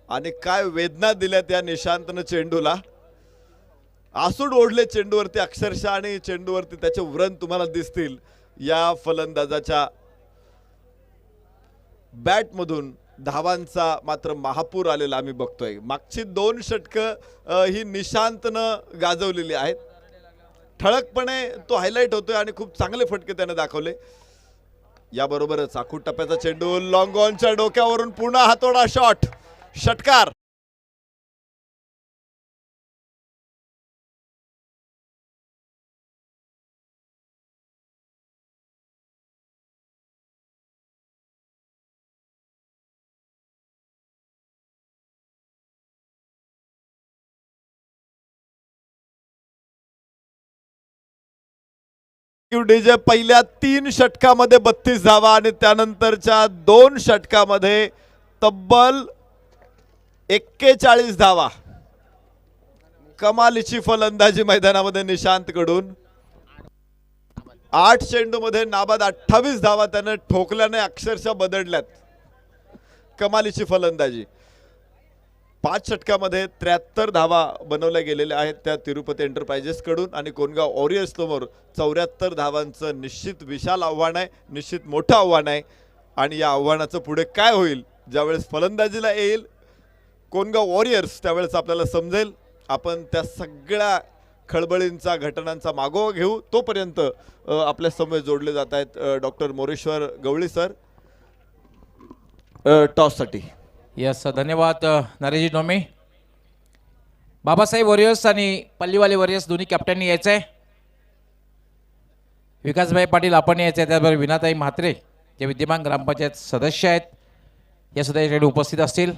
आणि काय वेदना दिल्या त्या निशांतनं चेंडूला. आसूड ओढले चेंडूवरती अक्षरशः आणि चेंडूवरती त्याचे व्रण तुम्हाला दिसतील या फलंदाजाच्या बॅटमधून. धावांचा मात्र महापूर आलेला आम्ही बघतोय. मागची 2 षटकं ही निशांतनं गाजवलेली आहेत. ठळकपणे तो हायलाइट होतोय आणि खूप चांगले फटके त्याने दाखवले. याबरोबरच आखूड टप्प्याचा चेंडू लॉंग ऑनच्या डोक्यावरून पुन्हा हातोडा शॉट, षटकार. डीजे पहिल्या 3 षटकामध्ये 32 धावा आणि त्यानंतरच्या 2 षटकामध्ये तब्बल 41 धावा. कमालीची फलंदाजी मैदानामध्ये निशांत कडून. 8 चेंडूमध्ये नाबाद 28 धावा त्याने ठोकल्याने अक्षरशः बदडल्यात. कमालीची फलंदाजी. 5 षटकामध्ये 73 धावा बनवल्या गेलेल्या आहेत त्या तिरुपती एंटरप्राइजेस कडून आणि कोणगाव वॉरियर्स समोर 74 धावांचं निश्चित विशाल आव्हान आहे, निश्चित मोठं आव्हान आहे. आणि या आव्हानाचं पुढे काय होईल ज्यावेळेस फलंदाजीला येईल कोणगाव वॉरियर्स त्यावेळेस आपल्याला समजेल. आपण त्या सगळ्या खळबळींचा घटनांचा मागोवा घेऊ. तोपर्यंत आपल्या समोर जोडले जात आहेत डॉक्टर मोरेश्वर गवळी सर टॉससाठी. यस, धन्यवाद नरेशजी नोमे. बाबासाहेब वॉरियर्स आणि पल्लीवाले वॉरियर्स दोन्ही कॅप्टननी यायचं आहे. विकासभाई पाटील आपण यायचं आहे. त्याचबरोबर विनाताई म्हात्रे जे विद्यमान ग्रामपंचायत सदस्य आहेत या सुद्धा याच्याकडे उपस्थित असतील.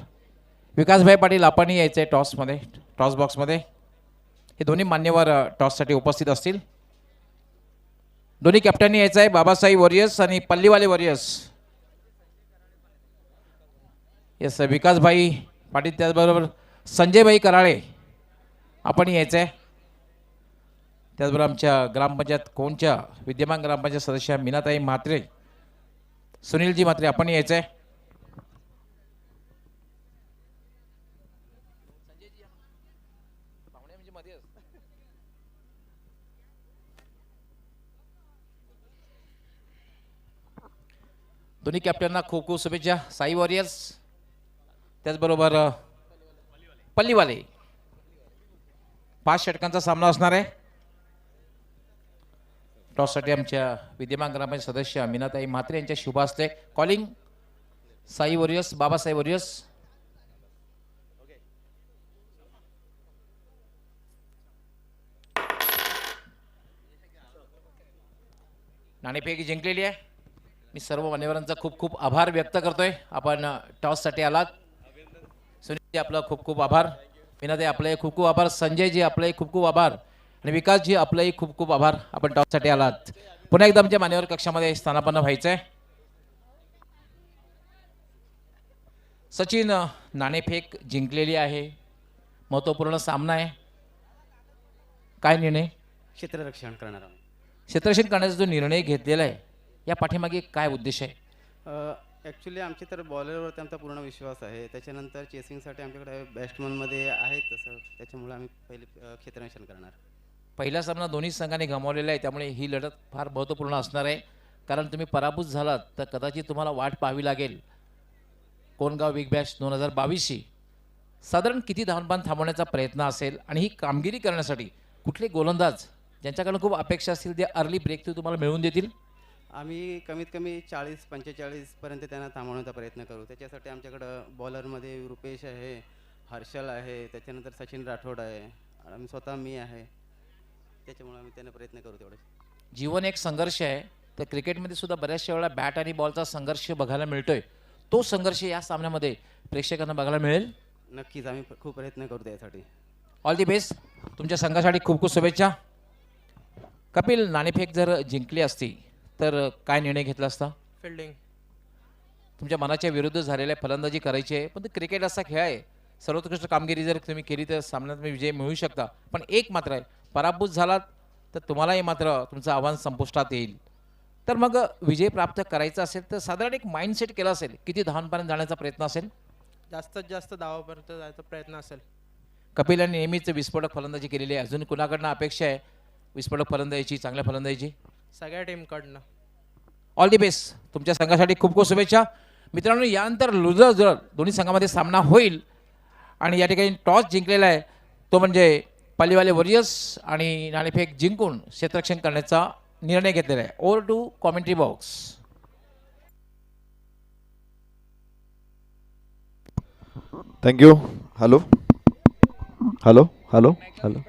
विकासभाई पाटील आपण यायचं आहे टॉसमध्ये, टॉस बॉक्समध्ये. हे दोन्ही मान्यवर टॉससाठी उपस्थित असतील. दोन्ही कॅप्टननी यायचं आहे. बाबासाहेब वॉरियर्स आणि पल्लीवाले वॉरियर्स. येस, विकासभाई पाटील त्याचबरोबर संजयभाई कराळे आपण यायचं आहे. त्याचबरोबर आमच्या ग्रामपंचायत कोणच्या विद्यमान ग्रामपंचायत सदस्य मीनाताई म्हात्रे, सुनीलजी म्हात्रे आपण यायचं आहे. दोन्ही कॅप्टनना खूप खूप शुभेच्छा. साई वॉरियर्स त्याचबरोबर पल्लीवाले. 5 षटकांचा सामना असणार आहे. टॉससाठी आमच्या विद्यमान ग्रामपंचायत सदस्य मीनाताई म्हात्रे यांच्या शुभ हस्ते calling. Sai warriors, Babasaheb warriors. नाणेफेक जिंकलेली आहे. मी सर्व मान्यवरांचा खूप खूप आभार व्यक्त करतोय. आपण टॉससाठी आलात. सुनीलजी आपलं खूप खूप आभार. मीनाताई आपलंही खूप खूप आभार. संजयजी आपलंही खूप खूप आभार. आणि विकासजी आपलंही खूप खूप आभार. आपण टॉससाठी आलात. पुन्हा एकदा आमच्या मान्यवर कक्षामध्ये स्थानापन्न व्हायचं आहे. सचिन नाणेफेक जिंकलेली आहे. महत्त्वपूर्ण सामना आहे. काय निर्णय? क्षेत्ररक्षण करणार आहोत. क्षेत्ररक्षण करण्याचा जो निर्णय घेतलेला आहे या पाठीमागे काय उद्देश आहे? ॲक्च्युली आमचे तर बॉलरवरती आमचा पूर्ण विश्वास आहे. त्याच्यानंतर चेसिंगसाठी आमच्याकडे बॅट्समनमध्ये आहे तसं, त्याच्यामुळे आम्ही पहिले क्षेत्ररक्षण करणार. पहिला सामना दोन्ही संघाने गमावलेला आहे, त्यामुळे ही लढत फार महत्त्वपूर्ण असणार आहे. कारण तुम्ही पराभूत झालात तर कदाचित तुम्हाला वाट पाहावी लागेल कोणगाव बिग बॅश 2022ची. साधारण किती धावबाण थांबवण्याचा प्रयत्न असेल आणि ही कामगिरी करण्यासाठी कुठले गोलंदाज ज्यांच्याकडून खूप अपेक्षा असतील ते अर्ली ब्रेक थ्रू तुम्हाला मिळवून देतील? आम्ही कमीत कमी 40-45 पर्यंत त्यांना थांबवण्याचा प्रयत्न करू. त्याच्यासाठी आमच्याकडं बॉलरमध्ये रुपेश आहे, हर्षल आहे, त्याच्यानंतर सचिन राठोड आहे, आणि स्वतः मी आहे. त्याच्यामुळे आम्ही त्यांना प्रयत्न करू तेवढे. जीवन एक संघर्ष आहे. तर क्रिकेटमध्ये सुद्धा बऱ्याचशा वेळा बॅट आणि बॉलचा संघर्ष बघायला मिळतोय. तो संघर्ष या सामन्यामध्ये प्रेक्षकांना बघायला मिळेल. नक्कीच आम्ही खूप प्रयत्न करू त्यासाठी. All the best. तुमच्या संघासाठी खूप खूप शुभेच्छा. कपिल, नाणेफेक जर जिंकली असती तर काय निर्णय घेतला असता? फिल्डिंग. तुमच्या मनाच्या विरुद्ध झालेल्या फलंदाजी करायची आहे, पण ते क्रिकेट असा खेळ आहे. सर्वोत्कृष्ट कामगिरी जर तुम्ही केली तर सामन्यात तुम्ही विजय मिळवू शकता. पण एक मात्र आहे, पराभूत झालात तर तुम्हालाही मात्र तुमचं आव्हान संपुष्टात येईल. तर मग विजय प्राप्त करायचा असेल तर साधारण एक माइंडसेट केला असेल, किती धावांपर्यंत जाण्याचा प्रयत्न असेल? जास्तीत जास्त धावापर्यंत जायचा प्रयत्न असेल. कपिलाने नेहमीच विस्फोटक फलंदाजी केलेली आहे. अजून कुणाकडनं अपेक्षा आहे विस्फोटक फलंदाजीची, चांगल्या फलंदाजीची? सगळ्या टीमकडनं. All the best. तुमच्या संघासाठी खूप खूप शुभेच्छा. मित्रांनो, यानंतर लुजर जर दोन्ही संघामध्ये सामना होईल आणि या ठिकाणी टॉस जिंकलेला आहे तो म्हणजे पालीवाले वॉरियर्स आणि नाणेफेक जिंकून क्षेत्ररक्षण करण्याचा निर्णय घेतलेला आहे. Over to commentary box. Thank you. Hello hello hello hello.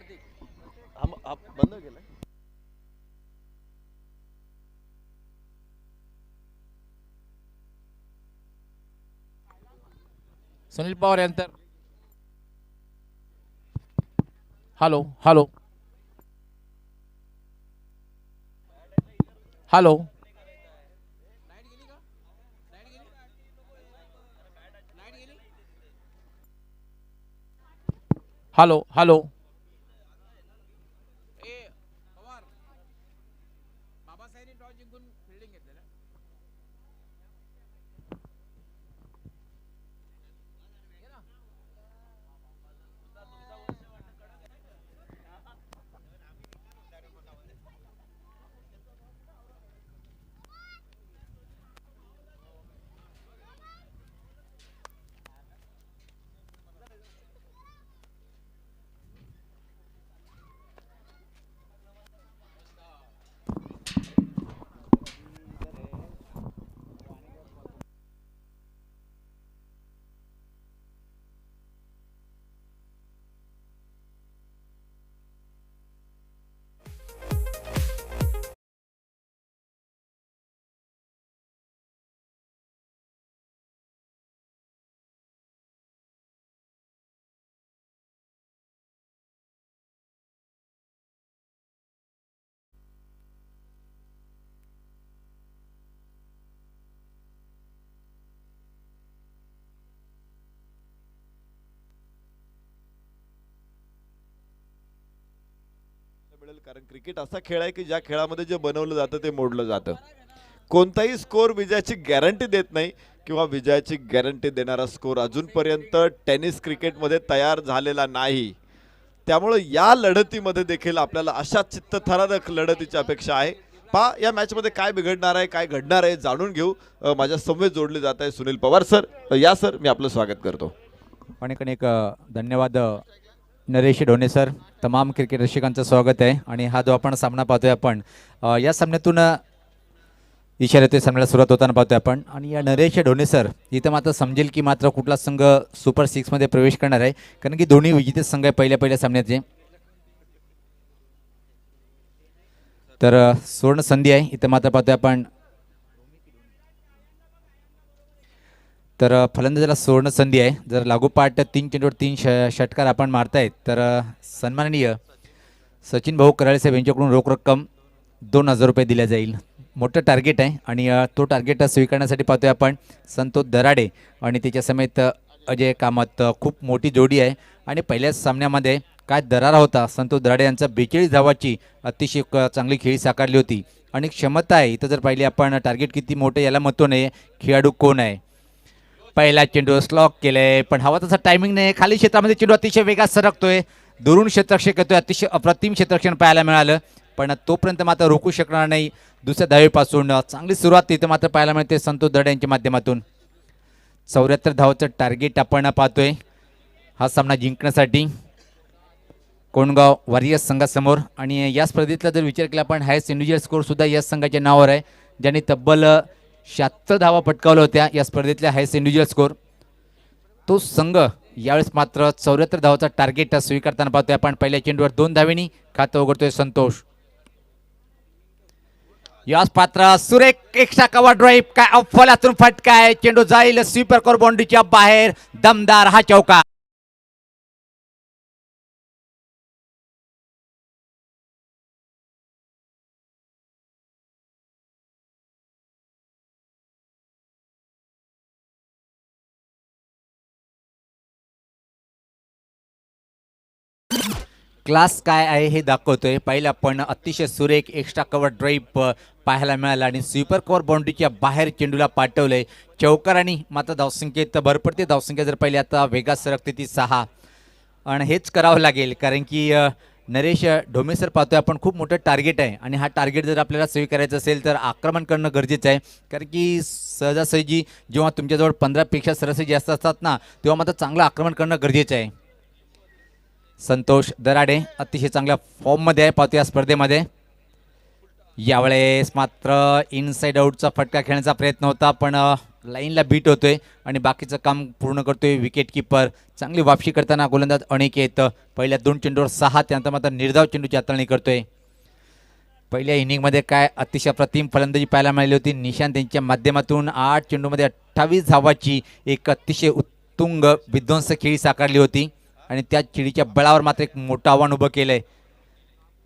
Sunil Pawar यांतर. Hello hello hello. Hello hello. मिळेल, कारण क्रिकेट असा खेळ आहे की ज्या खेळामध्ये जे बनवलं जातं ते मोडलं जातं. कोणताही स्कोर विजयाची गॅरंटी देत नाही किंवा विजयाची गॅरंटी देणारा स्कोर अजूनपर्यंत टेनिस क्रिकेटमध्ये तयार झालेला नाही. त्यामुळे या लढतीमध्ये देखील आपल्याला अशा चित्तथरारक लढतीची अपेक्षा आहे. पहा या मॅचमध्ये काय बिघडणार आहे, काय घडणार आहे जाणून घेऊ. माझ्या समवेत जोडले जात आहे सुनील पवार सर. या सर, मी आपलं स्वागत करतो. अनेक धन्यवाद नरेश ढोणे सर. तमाम क्रिकेट रसिकांचं स्वागत आहे. आणि हा जो आपण सामना पाहतोय आपण या सामन्यातून इशाऱ्यातून सामन्याला सुरुवात होताना पाहतोय आपण. आणि या नरेश ढोणे सर इथं मात्र समजेल की मात्र कुठला संघ सुपर 6 मध्ये प्रवेश करणार आहे, कारण की दोन्ही विजेते संघ आहे पहिल्या सामन्याचे. तर सुवर्ण संधी आहे इथं मात्र पाहतोय आपण. तर फलंदाजाला सुवर्ण संधी आहे. जर लागोपाठ 3 चेंडूवर 3 षटकार आपण मारतायत तर सन्माननीय सचिन भाऊ कराळे साहेब यांच्याकडून रोख रक्कम 2000 रुपये दिल्या जाईल. मोठं टार्गेट आहे आणि तो टार्गेट स्वीकारण्यासाठी पाहतोय आपण संतोष दराडे आणि त्याच्या समेत अजय कामत. खूप मोठी जोडी आहे आणि पहिल्याच सामन्यामध्ये काय दरारा होता. संतोष दराडे यांचा 42 धावाची अतिशय चांगली खेळी साकारली होती आणि क्षमता आहे. इथं जर पाहिली आपण टार्गेट किती मोठं याला महत्त्व नाही, खेळाडू कोण आहे. पहिला चेंडू स्लॉक केलंय पण हवा तसा टायमिंग नाही. खाली क्षेत्रामध्ये चेंडू अतिशय वेगात सरकतोय. दुरून क्षेत्ररक्षक येतोय. अतिशय अप्रतिम क्षेत्ररक्षण पाहायला मिळालं पण तोपर्यंत मात्र रोखू शकणार नाही. दुसऱ्या धावेपासून चांगली सुरुवात तिथं मात्र पाहायला मिळते संतोष दराडे यांच्या माध्यमातून. 74 धावाचं टार्गेट आपण पाहतोय हा सामना जिंकण्यासाठी कोंडगाव वॉरियर्स संघासमोर. आणि या स्पर्धेतला जर विचार केला आपण हायस्ट इंडिव्हिज्युअल स्कोर सुद्धा या संघाच्या नावावर आहे, ज्यांनी तब्बल 76 धावा पटकावल्या होत्या या स्पर्धेतल्या हायस्ट इंडिव्हिज्युअल स्कोर. तो संघ यावेळेस मात्र 74 धावाचा टार्गेट स्वीकारताना पाहतोय आपण. पहिल्या चेंडूवर 2 धावेनी खातं उघडतोय संतोष. याच पात्र सुरेख एक्स्ट्रा कव्हर ड्राईव्ह, काय अफलातून फटका आहे. चेंडू जाईल स्वीपर कर बाउंड्रीच्या बाहेर. दमदार हा चौका. क्लास काय आहे हे दाखवतोय. पहिला पण अतिशय सुरेख एक्स्ट्रा कव्हर ड्राईव्ह पाहायला मिळाला आणि स्वीपर कव्हर बाउंड्रीच्या बाहेर चेंडूला पाठवलंय. चौकारांनी मात्र धावसंख्येत भर पडते. धावसंख्या जर पाहिली आता वेगात सरकते ती 6. आणि हेच करावं लागेल कारण की नरेश ढोमे सर पाहतोय आपण खूप मोठं टार्गेट आहे आणि हा टार्गेट जर आपल्याला सेव्ह करायचं असेल तर आक्रमण करणं गरजेचं आहे कारण की सहजासहजी जेव्हा तुमच्याजवळ 15पेक्षा सरासरी जास्त असतात ना तेव्हा मात्र चांगलं आक्रमण करणं गरजेचं आहे. संतोष दराडे अतिशय चांगल्या फॉर्ममध्ये आहे पाहतो या स्पर्धेमध्ये. यावेळेस मात्र इनसाइड आउटचा फटका खेळण्याचा प्रयत्न होता पण लाईनला बीट होतोय आणि बाकीचं काम पूर्ण करतोय विकेट किपर. चांगली वापशी करताना गोलंदाज अनिकेत पहिल्या 2 चेंडूवर 6 त्यानंतर मात्र निर्धाव चेंडूची हाताळणी करतोय. पहिल्या इनिंगमध्ये काय अतिशय प्रतिम फलंदाजी पाहायला मिळाली होती. निशांत यांच्या माध्यमातून 8 चेंडूमध्ये 28 धावाची एक अतिशय उत्तुंग विध्वंस खेळी साकारली होती आणि त्या खेळीच्या बळावर मात्र एक मोठं आव्हान उभं केलंय.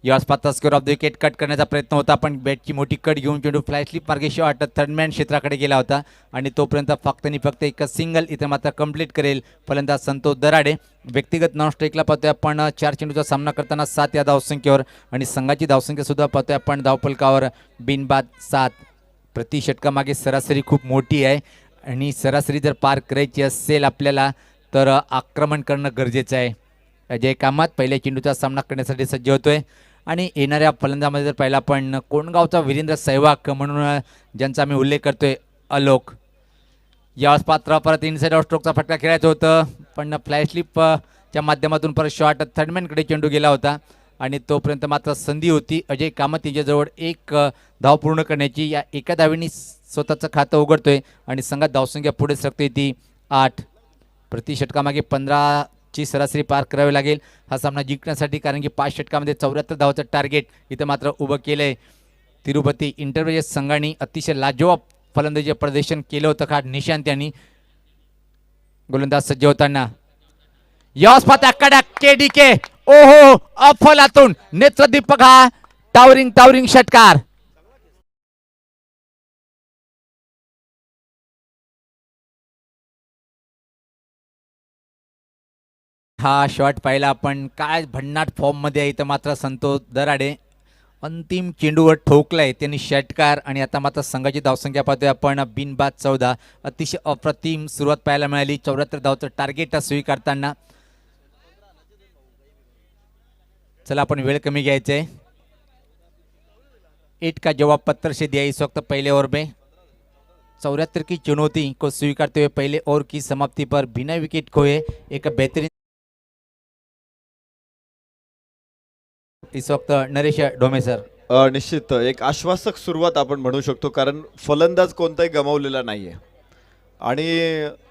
याच पात्र square of the wicket cut करण्याचा प्रयत्न होता पण बॅटची मोठी कट घेऊन चेंडू फ्लाय स्लिप मार्गे शॉट थर्डमॅन क्षेत्राकडे गेला होता आणि तोपर्यंत फक्त आणि फक्त एक सिंगल इथे मात्र कंप्लीट करेल फलंदाज संतोष दराडे. व्यक्तिगत नॉन स्ट्राईकला पाहतोय आपण 4 चेंडूचा सामना करताना 7 या धावसंख्येवर आणि संघाची धावसंख्या सुद्धा पाहतोय आपण धावफलकावर बिनबाद 7. प्रति षटकामागे सरासरी खूप मोठी आहे आणि सरासरी जर पार करायची असेल आपल्याला तर आक्रमण करणं गरजेचं आहे. अजय कामत पहिल्या चेंडूचा सामना करण्यासाठी सज्ज होतोय आणि येणाऱ्या फलंदामध्ये जर पाहिला पण कोणगावचा वीरेंद्र सहवाग म्हणून ज्यांचा आम्ही उल्लेख करतोय अलोक. यावेळेस पात्र परत इनसाइड आउट स्ट्रोकचा फटका खेळायचं होतं पण फ्लाय स्लिपच्या माध्यमातून परत शॉट थर्डमॅनकडे चेंडू गेला होता आणि तोपर्यंत मात्र संधी होती अजय कामत यांच्याजवळ एक धाव पूर्ण करण्याची. या एका धावेने स्वतःचं खातं उघडतोय आणि संघात धावसंख्या पुढे सरकते ती 8. प्रति षटकामागे 15ची सरासरी पार करावी लागेल हा सामना जिंकण्यासाठी कारण की 5 षटकामध्ये 74 धावाचं टार्गेट इथं मात्र उभं केलं आहे. तिरुपती इंटरव्हिजेस संघाने अतिशय लाजवाब फलंदाजी प्रदर्शन केलं होतं का निशांत यांनी. गोलंदाज सज्ज होताना यास्पात कडक केडीके ओहो अफलातून नेत्रदीपक हा टावरिंग षटकार. हा शॉट पाहिला आपण काय भन्नाट फॉर्ममध्ये आहे इथं मात्र संतोष दराडे अंतिम चेंडूवर ठोकलाय त्यांनी षटकार आणि आता मात्र संघाची धावसंख्या पाहतोय आपण बिनबाद 14. अतिशय अप्रतिम सुरुवात पाहायला मिळाली 74 धावचं टार्गेट स्वीकारताना. चला आपण वेळ कमी घ्यायचे. 8 का जवाब पत्थर से दिया इस वक्त पहले ओवर में 74 की चुनौती को स्वीकारते हुए पहले ओवर की समाप्ति पर बिना विकेट खोए एक बेहतरीन इस वक्त नरेश ढोमे सर. निश्चित एक आश्वासक सुरुवात आपण म्हणू शकतो कारण फलंदाज कोणताही गमावलेला नाहीये आणि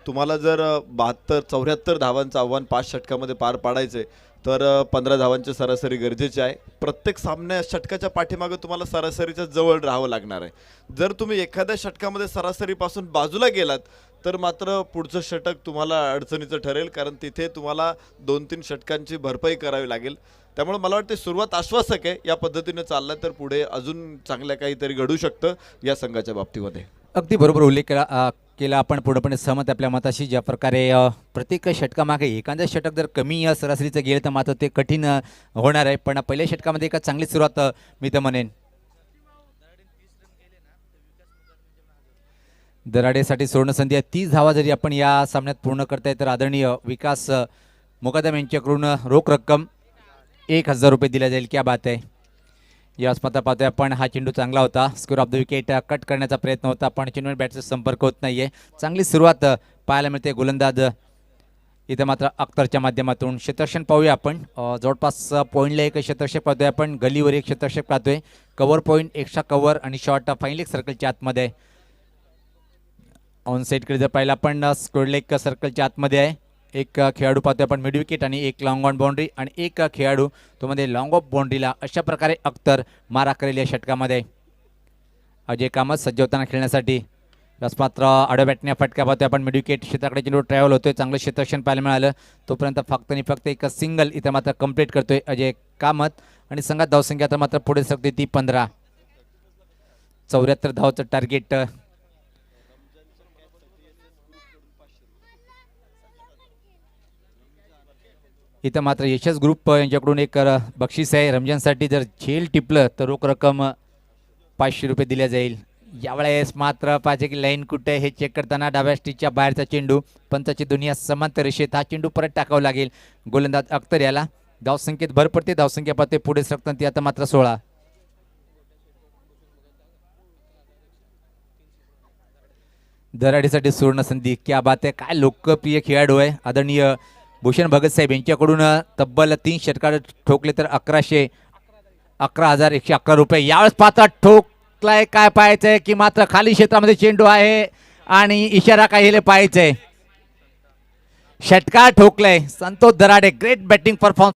तुम्हाला जर 72-74 धावांचं आव्हान 5 षटकामध्ये पार पाडायचे तर 15 धावांची सरासरी गरजेची आहे. प्रत्येक सामन्या षटकाच्या पाठीमागे तुम्हाला सरासरीच्या जवळ राहावं लागणार आहे. जर तुम्ही एखाद्या षटकामध्ये सरासरीपासून बाजूला गेलात तर मात्र पुढचं षटक तुम्हाला अडचणीचं ठरेल कारण तिथे तुम्हाला 2-3 षटकांची भरपाई करावी लागेल. त्यामुळे मला वाटते सुरुवात आश्वासक आहे. या पद्धतीने चाललं तर पुढे अजून चांगल्या काहीतरी घडू शकतं या संघाच्या बाबतीमध्ये. अगदी बरोबर उल्लेख केला आपण पूर्णपणे सहमत आपल्या मताशी. ज्या प्रकारे प्रत्येक षटकामागे एखादं षटक जर कमी सरासरीचं गेलं तर मात्र ते कठीण होणार आहे पण पहिल्या षटकामध्ये एक चांगली सुरुवात मी तर म्हणेन. दराडेसाठी सुवर्ण संधी आहे. 30 धावा जरी आपण या सामन्यात पूर्ण करताय तर आदरणीय विकास मुकादम यांच्याकडून रोख रक्कम 1000 रुपये दिल्या जाईल. क्या बात आहे. या स्पर्धा पाहतोय आपण हा चेंडू चांगला होता square of the wicket cut करण्याचा प्रयत्न होता पण चेंडूवर बॅटचा संपर्क होत नाहीये. चांगली सुरुवात पाहायला मिळते गोलंदाज इथं मात्र अख्तरच्या माध्यमातून. क्षेत्ररक्षण पाहूया आपण जवळपास पॉईंटला एक क्षेत्ररक्षक पाहतोय आपण गलीवर एक क्षेत्ररक्षक पाहतोय कव्हर पॉईंट एक्स्ट्रा कव्हर आणि शॉर्ट फाईन लेग सर्कलच्या आतमध्ये. ऑन साईडकडे जर पाहिलं आपण स्क्वेअर लेग सर्कलच्या आतमध्ये आहे. एक खेळाडू पाहतोय आपण मिड विकेट आणि एक लॉंग ऑन बाउंड्री आणि एक खेळाडू तो मध्ये लॉंग ऑफ बाउंड्रीला. अशा प्रकारे अख्तर मारा करेल या षटकामध्ये. अजय कामत सज्ज होताना खेळण्यासाठी मात्र आडव्या बॅटने फटका पाहतोय आपण मिड विकेट क्षेत्राकडे चेंडू ट्रॅव्हल होतोय. चांगलं क्षेत्ररक्षण पाहायला मिळालं तोपर्यंत फक्त आणि फक्त एक सिंगल इथं मात्र कंप्लीट करतोय अजय कामत आणि संघात धावसंख्या आता मात्र पुढे सरकते ती 15. 74 धावचं टार्गेट इथं मात्र यशस ग्रुप यांच्याकडून एक बक्षीस आहे रमजानसाठी. जर झेल टिपलं तर रोख रक्कम 500 रुपये दिल्या जाईल. यावेळेस मात्र पाहिजे की लाईन कुठे हे चेक करताना डाव्या स्टिकच्या बाहेरचा चेंडू, पंचाची दुनिया समांतर रेषेत हा चेंडू परत टाकावा लागेल गोलंदाज अख्तर याला. धावसंख्येत भर पडते, धावसंख्या पाहते पुढे सरकताना ती आता मात्र 16. दराडीसाठी सुवर्ण संधी, क्या बात आहे, काय लोकप्रिय खेळाडू आहे आदरणीय भूषण भगत साहेब यांच्याकडून तब्बल 3 षटकार ठोकले तर 11,11,111 रुपये. यावेळेस पात्र ठोकलाय, काय पाहायचंय की मात्र खाली क्षेत्रामध्ये चेंडू आहे आणि इशारा काय पाहायचंय. षटकार ठोकलाय Santosh Darade, great batting performance.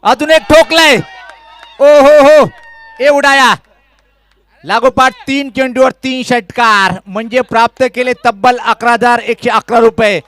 अजून एक ठोकलाय, ओ हो एवढाया लागोपाठ 3 चेंडूवर 3 षटकार म्हणजे प्राप्त केले तब्बल 11,111 रुपये.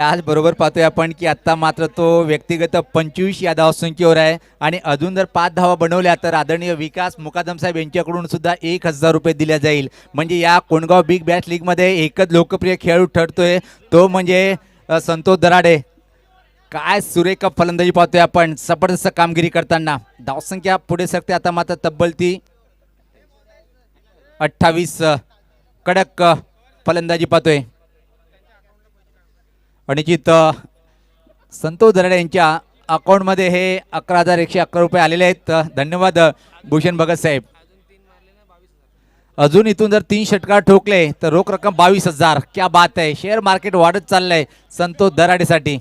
आज बरोबर पाहतोय आपण की आता मात्र तो व्यक्तिगत 25 या धावसंख्येवर आहे आणि अजून जर 5 धावा बनवल्या तर आदरणीय विकास मुकादम साहेब यांच्याकडून सुद्धा 1,000 रुपये दिल्या जाईल. म्हणजे या कोंडगाव बिग बॅश लीग मध्ये एकच लोकप्रिय खेळाडू ठरतोय तो म्हणजे संतोष दराडे. काय सुरेख फलंदाजी पाहतोय आपण, जबरदस्त कामगिरी करताना. धावसंख्या पुढे सरकते आता मात्र तब्बल ती 28. कडक फलंदाजी पाहतोय. अनिचित संतोष दराडे यांच्या अकाउंटमध्ये हे 11,111 रुपये आलेले आहेत. धन्यवाद भूषण भगत साहेब. अजून इथून जर 3 षटकार ठोकले तर रोख रक्कम 22,000. क्या बात आहे, शेअर मार्केट वाढत चाललंय संतोष दराडेसाठी.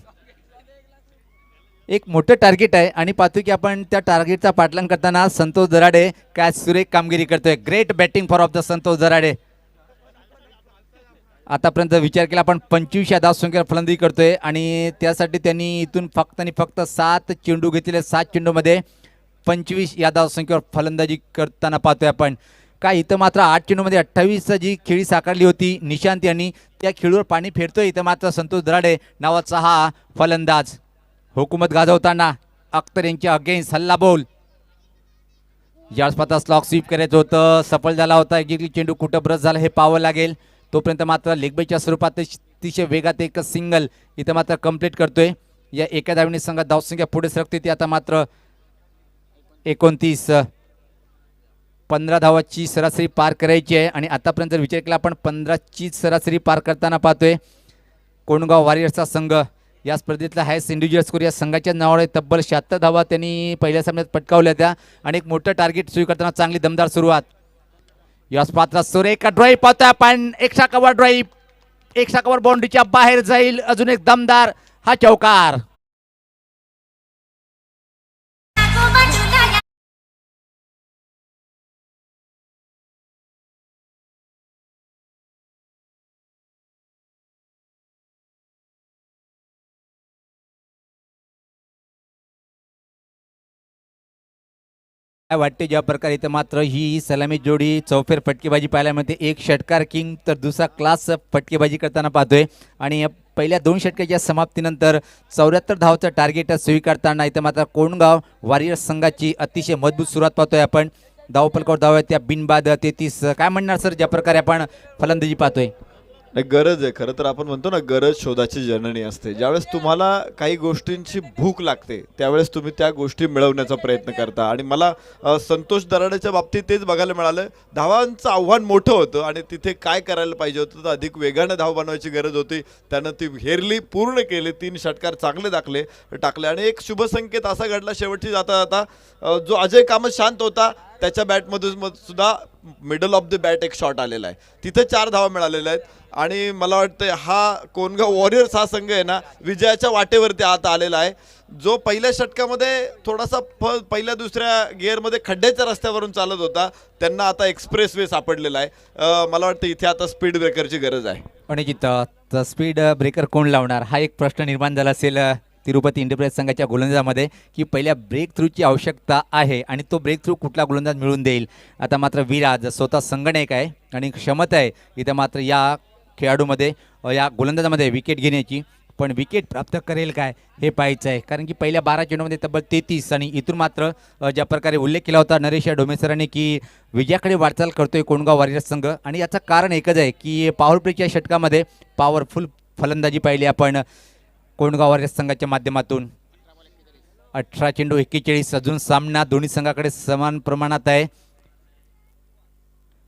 एक मोठं टार्गेट आहे आणि पाहतो की आपण त्या टार्गेटचा पाठलाग करताना संतोष दराडे काय सुरेख कामगिरी करतोय. Great batting for of the Santosh Darade. आतापर्यंत विचार केला आपण 25 या धावसंख्येवर फलंदाजी करतोय आणि त्यासाठी त्यांनी इथून फक्त 7 चेंडू घेतलेले. 7 चेंडूमध्ये 25 या धावसंख्येवर फलंदाजी करताना पाहतोय आपण. काय इथं मात्र 8 चेंडूमध्ये 28 जी खेळी साकारली होती निशांत यांनी, त्या खेळीवर पाणी फेरतोय इथं मात्र संतोष दराडे नावाचा हा फलंदाज. हुकूमत गाजवताना अख्तर यांच्या अगेन्स्ट हल्ला बोल. ज्यावेळेस पाहता स्लॉक स्वीप करायचं होतं, सफल झाला होता. एक्झॅक्टली चेंडू कुठं ब्रश झाला हे पाहावं लागेल. तोपर्यंत मात्र लेगबाईच्या स्वरूपात अतिशय वेगात एक सिंगल इथं मात्र कंप्लीट करतोय. या एका धावेने संघात धावसंख्या पुढे सरकते ती आता मात्र 29. 15 धावाची सरासरी पार करायची आहे आणि आतापर्यंत जर विचार केला आपण 15ची सरासरी पार करताना पाहतोय. कोंडगाव वॉरियर्सचा संघ या स्पर्धेतला हायस्ट इंडिव्हिज्युअल स्कोर या संघाच्या नावाने तब्बल 76 धावा त्यांनी पहिल्या सामन्यात पटकावल्या त्या आणि एक मोठं टार्गेट स्वीकारताना चांगली दमदार सुरुवात. यास पात्र सुरेख ड्राईव्ह पाहतोय आपण. एक शाखावर ड्राईव्ह, एक शाखावर बाउंड्रीच्या बाहेर जाईल. अजून एक दमदार हा चौकार. काय वाटते ज्या प्रकारे इथं मात्र ही सलामी जोडी चौफेर फटकेबाजी पाहायला मिळते. एक षटकार किंग तर दुसरा क्लास फटकेबाजी करताना पाहतोय आणि पहिल्या 2 षटकाच्या समाप्तीनंतर 74 धावाचं टार्गेट स्वीकारताना इथं मात्र कोंडगाव वॉरियर्स संघाची अतिशय मजबूत सुरुवात पाहतोय आपण. धावपलकावर धाव त्या बिनबाद 33. काय म्हणणार सर ज्या प्रकारे आपण फलंदाजी पाहतोय. नाही, गरज आहे. खरं तर आपण म्हणतो ना, गरज शोधाची जननी असते. ज्यावेळेस तुम्हाला काही गोष्टींची भूक लागते त्यावेळेस तुम्ही त्या गोष्टी मिळवण्याचा प्रयत्न करता आणि मला संतोष दराडेच्या बाबतीत तेच बघायला मिळालं. धावांचं आव्हान मोठं होतं आणि तिथे काय करायला पाहिजे होतं तर अधिक वेगानं धाव बनवायची गरज होती. त्यानं ती हेरली, पूर्ण केले. 3 षटकार चांगले टाकले आणि एक शुभ संकेत असा घडला शेवटची जाता जाता. जो अजय कामत शांत होता त्याच्या बॅटमधून सुद्धा मिडल ऑफ द बॅट एक शॉट आलेला आहे, तिथे 4 धावा मिळालेल्या आहेत. आणि मला वाटतं हा कोणगाव वॉरियर्स हा संघ आहे ना विजयाच्या वाटेवरती आता आलेला आहे. जो पहिल्या षटकामध्ये थोडासा पहिल्या दुसऱ्या गिअरमध्ये खड्ड्याच्या रस्त्यावरून चालत होता, त्यांना आता एक्सप्रेस वे सापडलेला आहे. मला वाटतं इथे आता स्पीड ब्रेकरची गरज आहे. अनिकेत, स्पीड ब्रेकर कोण लावणार हा एक प्रश्न निर्माण झाला असेल तिरुपती इंटरप्राइज संघाच्या गोलंदाजामध्ये, की पहिल्या ब्रेक थ्रूची आवश्यकता आहे आणि तो ब्रेक थ्रू कुठला गोलंदाज मिळवून देईल. आता मात्र विराज स्वतः संगणक आहे आणि क्षमता आहे इथं मात्र या खेळाडूमध्ये या गोलंदाजामध्ये विकेट घेण्याची, पण विकेट प्राप्त करेल काय हे पाहायचं आहे. कारण की पहिल्या 12 चेंडूमध्ये तब्बल 33 आणि इथून मात्र ज्या प्रकारे उल्लेख केला होता नरेश डोमेसरांनी की विजयाकडे वाटचाल करतोय कोणगाव वॉरियर्स संघ, आणि याचं कारण एकच आहे की पॉवर प्लेच्या षटकामध्ये पॉवरफुल फलंदाजी पाहिली आपण कोणगाव वॉरियर्स संघाच्या माध्यमातून. 18 चेंडू 41, अजून सामना दोन्ही संघाकडे समान प्रमाणात आहे.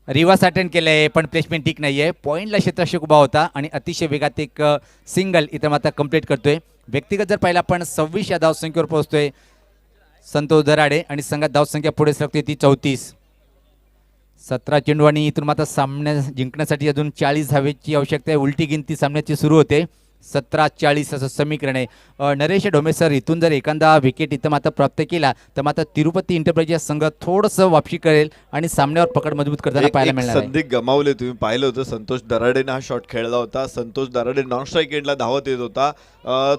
रिव्हर्स अटेंड केलं आहे पण प्लेसमेंट ठीक नाही आहे. पॉईंटला क्षेत्ररक्षक उभा होता आणि अतिशय वेगात एक सिंगल इथं मात्र कंप्लीट करतोय. व्यक्तिगत जर पाहिला आपण 26 या धावसंख्येवर पोहोचतोय संतोष दराडे आणि संघात धावसंख्या पुढे सरकते ती 34. 17 चेंडू आणि इथून मात्र सामन्या जिंकण्यासाठी अजून 40 धावेची आवश्यकता आहे. उलटी गिनती सामन्याची सुरू होते. 17-40 असं समीकरण आहे. नरेश डोमेसर इथून जर एखादा विकेट इथं मात्र प्राप्त केला तर मात्र तिरुपती इंटरप्राइज संघ थोडंसं वापशी करेल आणि सामन्यावर पकड मजबूत करताना पाहायला मिळणार आहे. संधी गमावले. तुम्ही पाहिलं होतं संतोष दराडेने हा शॉट खेळला होता. संतोष दराडे नॉन स्ट्राईक एंडला धावत येत होता,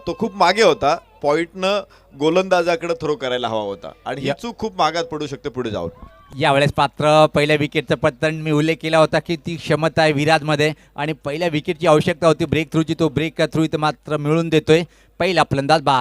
तो खूप मागे होता. पॉईंटनं गोलंदाजाकडे थ्रो करायला हवा होता आणि ही चूक खूप मागात पडू शकते पुढे जाऊन. यावेळेस पात्र पहिल्या विकेटचं पतन मी उल्लेख केला होता की ती क्षमता आहे विराजमध्ये आणि पहिल्या विकेटची आवश्यकता होती ब्रेक थ्रूची, तो ब्रेक थ्रू इथं मात्र मिळून देतोय. पहिला फलंदाज बा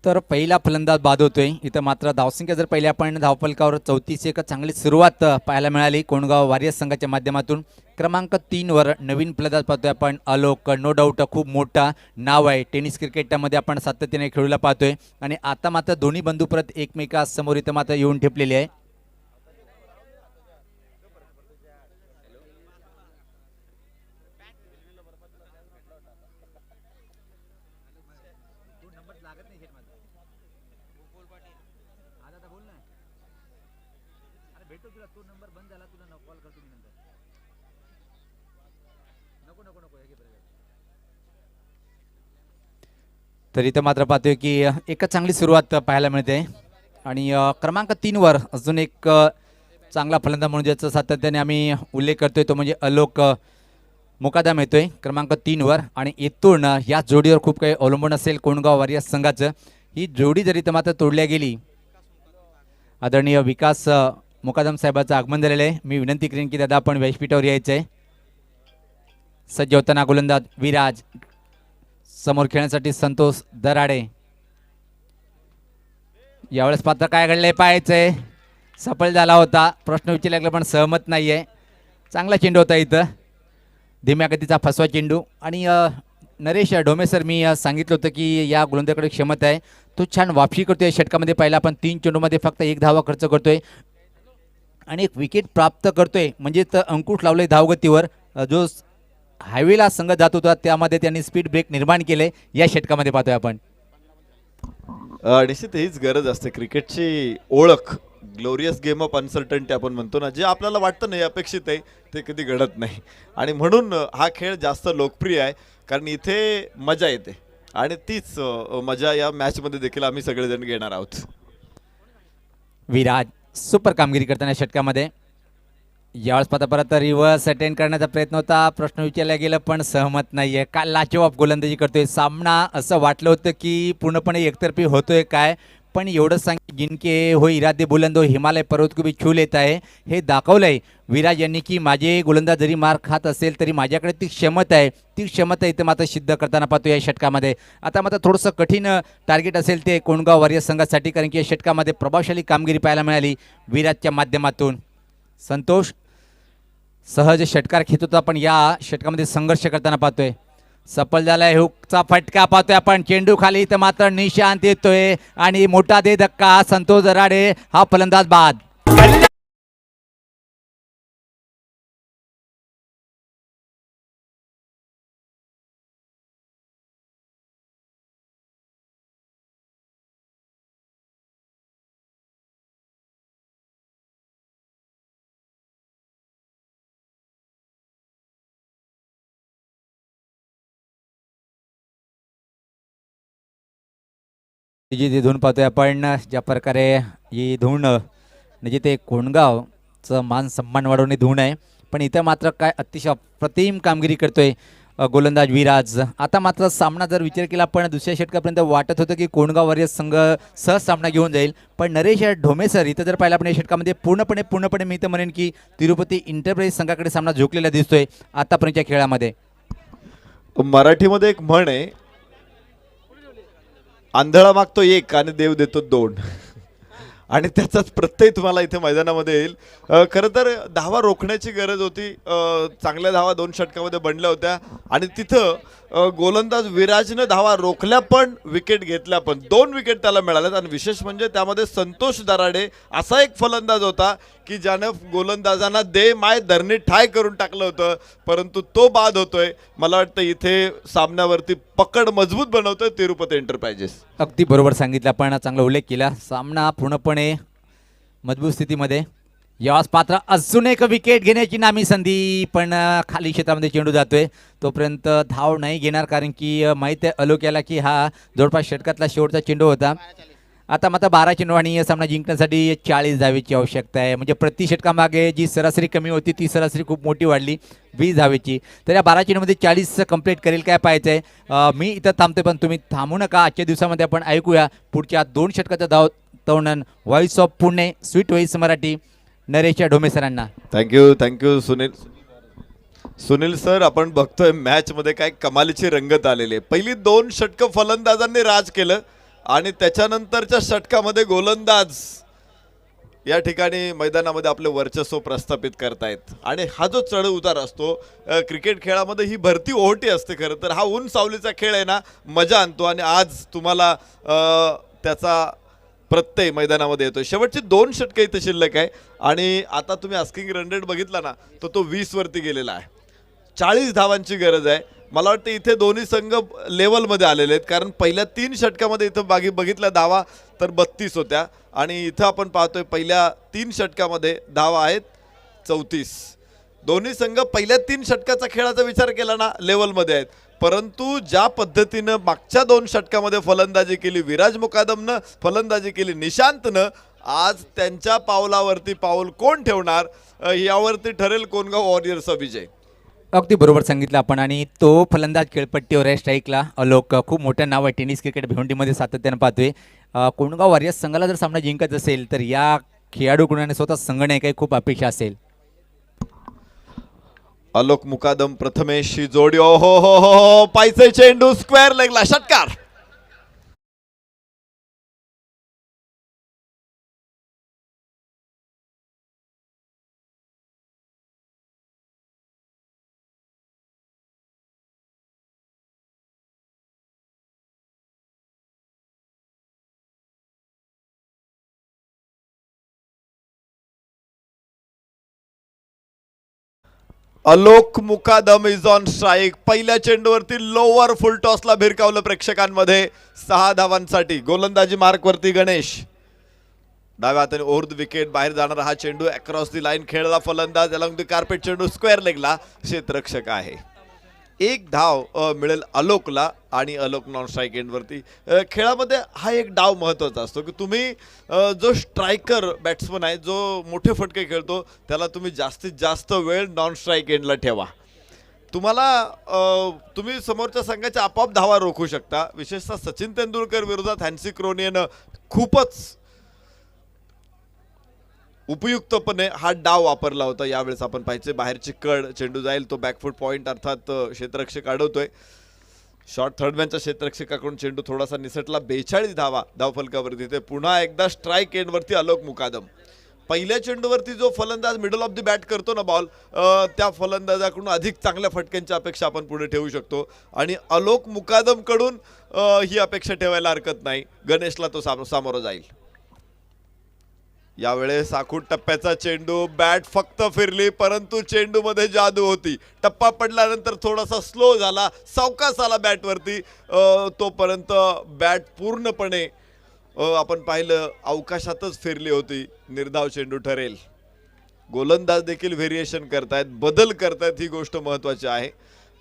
तर पहिला फलंदाज बाद होतोय. इथं मात्र धावसंख्या जर पहिले आपण धावफलकावर 34 एक चांगली सुरुवात पाहायला मिळाली कोणगाव वॉरियर्स संघाच्या माध्यमातून. क्रमांक 3 वर नवीन फलंदाज पाहतोय आपण आलोक. नो डाऊट खूप मोठा नाव आहे टेनिस क्रिकेटमध्ये, आपण सातत्याने खेळूला पाहतोय आणि आता मात्र दोन्ही बंधू परत एकमेकासमोर इथं मात्र येऊन ठेपलेले आहे. तर इथं मात्र पाहतोय की एक चांगली सुरुवात पाहायला मिळते आणि क्रमांक 3 वर अजून एक चांगला फलंदाज म्हणून ज्याचा सातत्याने आम्ही उल्लेख करतोय तो म्हणजे आलोक मुकादम येतोय क्रमांक 3 वर आणि इथून या जोडीवर खूप काही अवलंबून असेल कोणगाव वॉरियर्स संघाचं. ही जोडी जरी इथं मात्र तोडल्या गेली, आदरणीय विकास मुकादम साहेबांचं आगमन झालेलं आहे. मी विनंती करेन की दादा आपण व्यासपीठावर यायचं आहे. सज्ज होताना गोलंदाज विराज, समोर खेळण्यासाठी संतोष दराडे. यावेळेस पात्र काय घडलंय पाहायचंय. सफल झाला होता, प्रश्न विचारला लागला पण सहमत नाहीये. चांगला चेंडू होता इथं, धीम्या गतीचा फसवा चेंडू आणि नरेश डोमेसर मी सांगितलं होतं की या गोलंदाजाकडे क्षमता आहे, तो छान वापशी करतोय. षटकामध्ये पाहिला आपण 3 चेंडूमध्ये फक्त 1 धावा खर्च करतोय आणि एक विकेट प्राप्त करतोय म्हणजे तर अंकुश लावले धावगतीवर. जो हायवेला संघ जात होता त्यामध्ये त्यांनी स्पीड ब्रेक निर्माण केले. या षटकामध्ये पाहतोय आपण. निश्चित हीच गरज असते क्रिकेटची ओळख. ग्लोरियस गेम ऑफ अनसर्टन्टी आपण म्हणतो ना, जे आपल्याला वाटतं नाही अपेक्षित आहे ते कधी घडत नाही आणि म्हणून हा खेळ जास्त लोकप्रिय आहे कारण इथे मजा येते आणि तीच मजा या मॅचमध्ये देखील आम्ही सगळेजण घेणार आहोत. विराज सुपर कामगिरी करताना षटकामध्ये. यावेळेस पाहता परत रिव्हर्स अटेंड करण्याचा प्रयत्न होता, प्रश्न विचारला गेला पण सहमत नाहीये. का लाजवाब गोलंदाजी करतोय. सामना असं वाटलं होतं की पूर्णपणे एकतर्फी होतोय काय, पण एवढं सांग जिनके हो इरादे बुलंद हो हिमालय पर्वत को भी छू लेता है, हे दाखवलंय विराज यांनी की माझे गोलंदाज जरी मार खात असेल तरी माझ्याकडे ती क्षमता आहे. ती क्षमता इथं मात्र सिद्ध करताना पाहतो या षटकामध्ये. आता मात्र थोडंसं कठीण टार्गेट असेल ते कोणगाव वॉरियर्स संघासाठी, कारण की या षटकामध्ये प्रभावशाली कामगिरी पाहायला मिळाली विराजच्या माध्यमातून. संतोष सहज षटकार घेत होता, पण या षटकामध्ये संघर्ष करताना पाहतोय. सफल झालाय हुकचा फटका पाहतोय आपण. चेंडू खाली इथं मात्र निशांत येतोय आणि मोठा दे धक्का. संतोष दराडे हा फलंदाज बाद. जी ती धून पाहतोय आपण, ज्या प्रकारे ही धून म्हणजे ते कोंडगावचं मान सन्मान वाढवणे धून आहे, पण इथं मात्र काय अतिशय अप्रतिम कामगिरी करतोय गोलंदाज विराज. आता मात्र सामना जर विचार केला आपण दुसऱ्या षटकापर्यंत वाटत होतं की कोंडगाव वॉरियर्स संघ सहज सामना घेऊन जाईल, पण नरेश ढोमे सर इथं जर पाहिलं आपण या षटकामध्ये पूर्णपणे मी तर म्हणेन की तिरुपती इंटरप्राइज संघाकडे सामना झोकलेला दिसतोय आतापर्यंतच्या खेळामध्ये. मराठीमध्ये एक म्हण आहे, आंधळा मागतो एक आणि देव देतो दोन. आणि त्याचाच प्रत्यय तुम्हाला इथे मैदानामध्ये येईल. खरं तर धावा रोखण्याची गरज होती. चांगल्या धावा 2 षटकामध्ये बनल्या होत्या आणि तिथं गोलंदाज विराजनं धावा रोखल्या पण विकेट घेतल्या पण 2 विकेट त्याला मिळाल्यात. आणि विशेष म्हणजे त्यामध्ये संतोष दराडे असा एक फलंदाज होता की ज्यानं गोलंदाजांना दे माय धरणी ठाय करून टाकलं होतं, परंतु तो बाद होतोय. मला वाटतं इथे सामन्यावरती पकड मजबूत बनवतोय तिरुपती एंटरप्राइजेस. अगदी बरोबर सांगितलं आपण, चांगला उल्लेख केला. सामना पूर्णपणे मजबूत स्थितीमध्ये. यास पात्र अजून एक विकेट घेण्याची नामी संधी, पण खाली क्षेत्रामध्ये चेंडू जातोय. तोपर्यंत धाव नाही घेणार, कारण की माहीत आहे अलोक्याला की हा जवळपास षटकातला शेवटचा चेंडू होता. आता मात्र 12 चेंडू आणि सामना जिंकण्यासाठी 40 धावेची आवश्यकता आहे. म्हणजे प्रति षटकामागे जी सरासरी कमी होती ती सरासरी खूप मोठी वाढली 20 धावेची. तर या 12 चेंडूमध्ये 40 कंप्लीट करेल काय पाहायचं आहे. मी इथं थांबतोय, पण तुम्ही थांबू नका. आजच्या दिवसामध्ये आपण ऐकूया पुढच्या 2 षटकाचं धाव तवणन. Voice of Pune, sweet voice Marathi, Naresh Dhome सरांना. Thank you Sunil sir. आपण बघतोय मॅच मध्ये काय कमालीची रंगत आलेली आहे. पहिली 2 षटकं फलंदाजांनी राज केलं आणि त्याच्यानंतरच्या षटकामध्ये गोलंदाज या ठिकाणी मैदानामध्ये आपले वर्चस्व प्रस्थापित करतायत. आणि हा जो चढ उतार असतो क्रिकेट खेळामध्ये, ही भरती ओहोटी असते. खरं तर हा ऊन सावलीचा खेळ आहे ना, मजा आणतो. आणि आज तुम्हाला त्याचा प्रत्यय मैदानामध्ये येतोय. शेवटची 2 षटकं इथे शिल्लक आहे आणि आता तुम्ही आस्किंग रन रेट बघितला ना, तो 20 वरती गेलेला आहे. 40 धावांची गरज आहे. मला वाटतं इथे दोन्ही संघ लेवलमध्ये आलेले आहेत, कारण पहिल्या 3 षटकामध्ये इथं बघितल्या धावा तर 32 होत्या आणि इथं आपण पाहतोय पहिल्या 3 षटकामध्ये धावा आहेत 34. दोन्ही संघ पहिल्या 3 षटकाचा खेळाचा विचार केला ना लेवलमध्ये आहेत. परंतु ज्या पद्धतीनं मागच्या 2 षटकामध्ये फलंदाजी केली विराज मुकादमनं, फलंदाजी केली निशांतनं, आज त्यांच्या पावलावरती पाऊल कोण ठेवणार यावरती ठरेल कोणगाव वॉरियर्सचा विजय. अगदी बरोबर सांगितलं आपण. आणि तो फलंदाज खेळपट्टीवर आहे स्ट्राईकला अलोक. खूप मोठं नाव आहे टेनिस क्रिकेट भिवंडीमध्ये, सातत्यानं पाहतोय. कोंडगाव वॉरियर्स संघाला जर सामना जिंकत असेल तर या खेळाडूकडून स्वतः संघ नाही काही खूप अपेक्षा असेल. अलोक मुकादम प्रथमेश जोडी. ओ हो हो हो, पायचे चेंडू स्क्वेअर लेगला, षटकार. अलोक मुकादम इज ऑन स्ट्राईक. पहिल्या चेंडूवरती लोअर फुल टॉसला भिरकावलं प्रेक्षकांमध्ये 6 धावांसाठी. गोलंदाजी मार्कवरती गणेश. डाव्या हाताने ओव्हर द विकेट बाहेर जाणारा हा चेंडू अक्रॉस दी लाईन खेळला फलंदाज. अलॉंग द कार्पेट चेंडू स्क्वेअर लेगला, क्षेत्ररक्षक आहे. 1 धाव मिळेल अलोकला आणि अलोक नॉन स्ट्राईक एंडवरती. खेळामध्ये हा एक डाव महत्त्वाचा असतो की तुम्ही जो स्ट्रायकर बॅट्समन आहे, जो मोठे फटके खेळतो, त्याला तुम्ही जास्तीत जास्त वेळ नॉन स्ट्राईक एंडला ठेवा. तुम्ही समोरच्या संघाच्या आपोआप धावा रोखू शकता. विशेषतः सचिन तेंडुलकर विरोधात हॅन्सी क्रोनियन खूपच उपयुक्तपणे हा डाव वापरला होता. यावेळेस आपण पाहिजे बाहेरची कड, चेंडू जाईल तो बॅकफूट पॉईंट, अर्थात क्षेत्ररक्षक अडवतोय. शॉर्ट थर्डमॅनच्या क्षेत्ररक्षकाकडून चेंडू थोडासा निसटला. 42 धावा धावफलकावरती. ते पुन्हा एकदा स्ट्राईक एंडवरती अलोक मुकादम. पहिल्या चेंडूवरती जो फलंदाज मिडल ऑफ द बॅट करतो ना बॉल, त्या फलंदाजाकडून अधिक चांगल्या फटक्यांची अपेक्षा आपण पुढे ठेवू शकतो आणि आलोक मुकादम कडून ही अपेक्षा ठेवायला हरकत नाही. गणेशला तो सामोरं जाईल. यावेळेस आखूड टप्प्याचा चेंडू, बॅट फक्त फिरली परंतु चेंडू मध्ये जादू होती. टप्पा पडल्यानंतर थोडासा स्लो झाला, सावकाश आला बॅटवरती, तोपर्यंत बॅट पूर्णपणे आपण पाहिलं अवकाशातच फिरली होती. निर्धाव चेंडू ठरेल. गोलंदाज देखील व्हेरिएशन करतायत, बदल करतायत, ही गोष्ट महत्वाची आहे.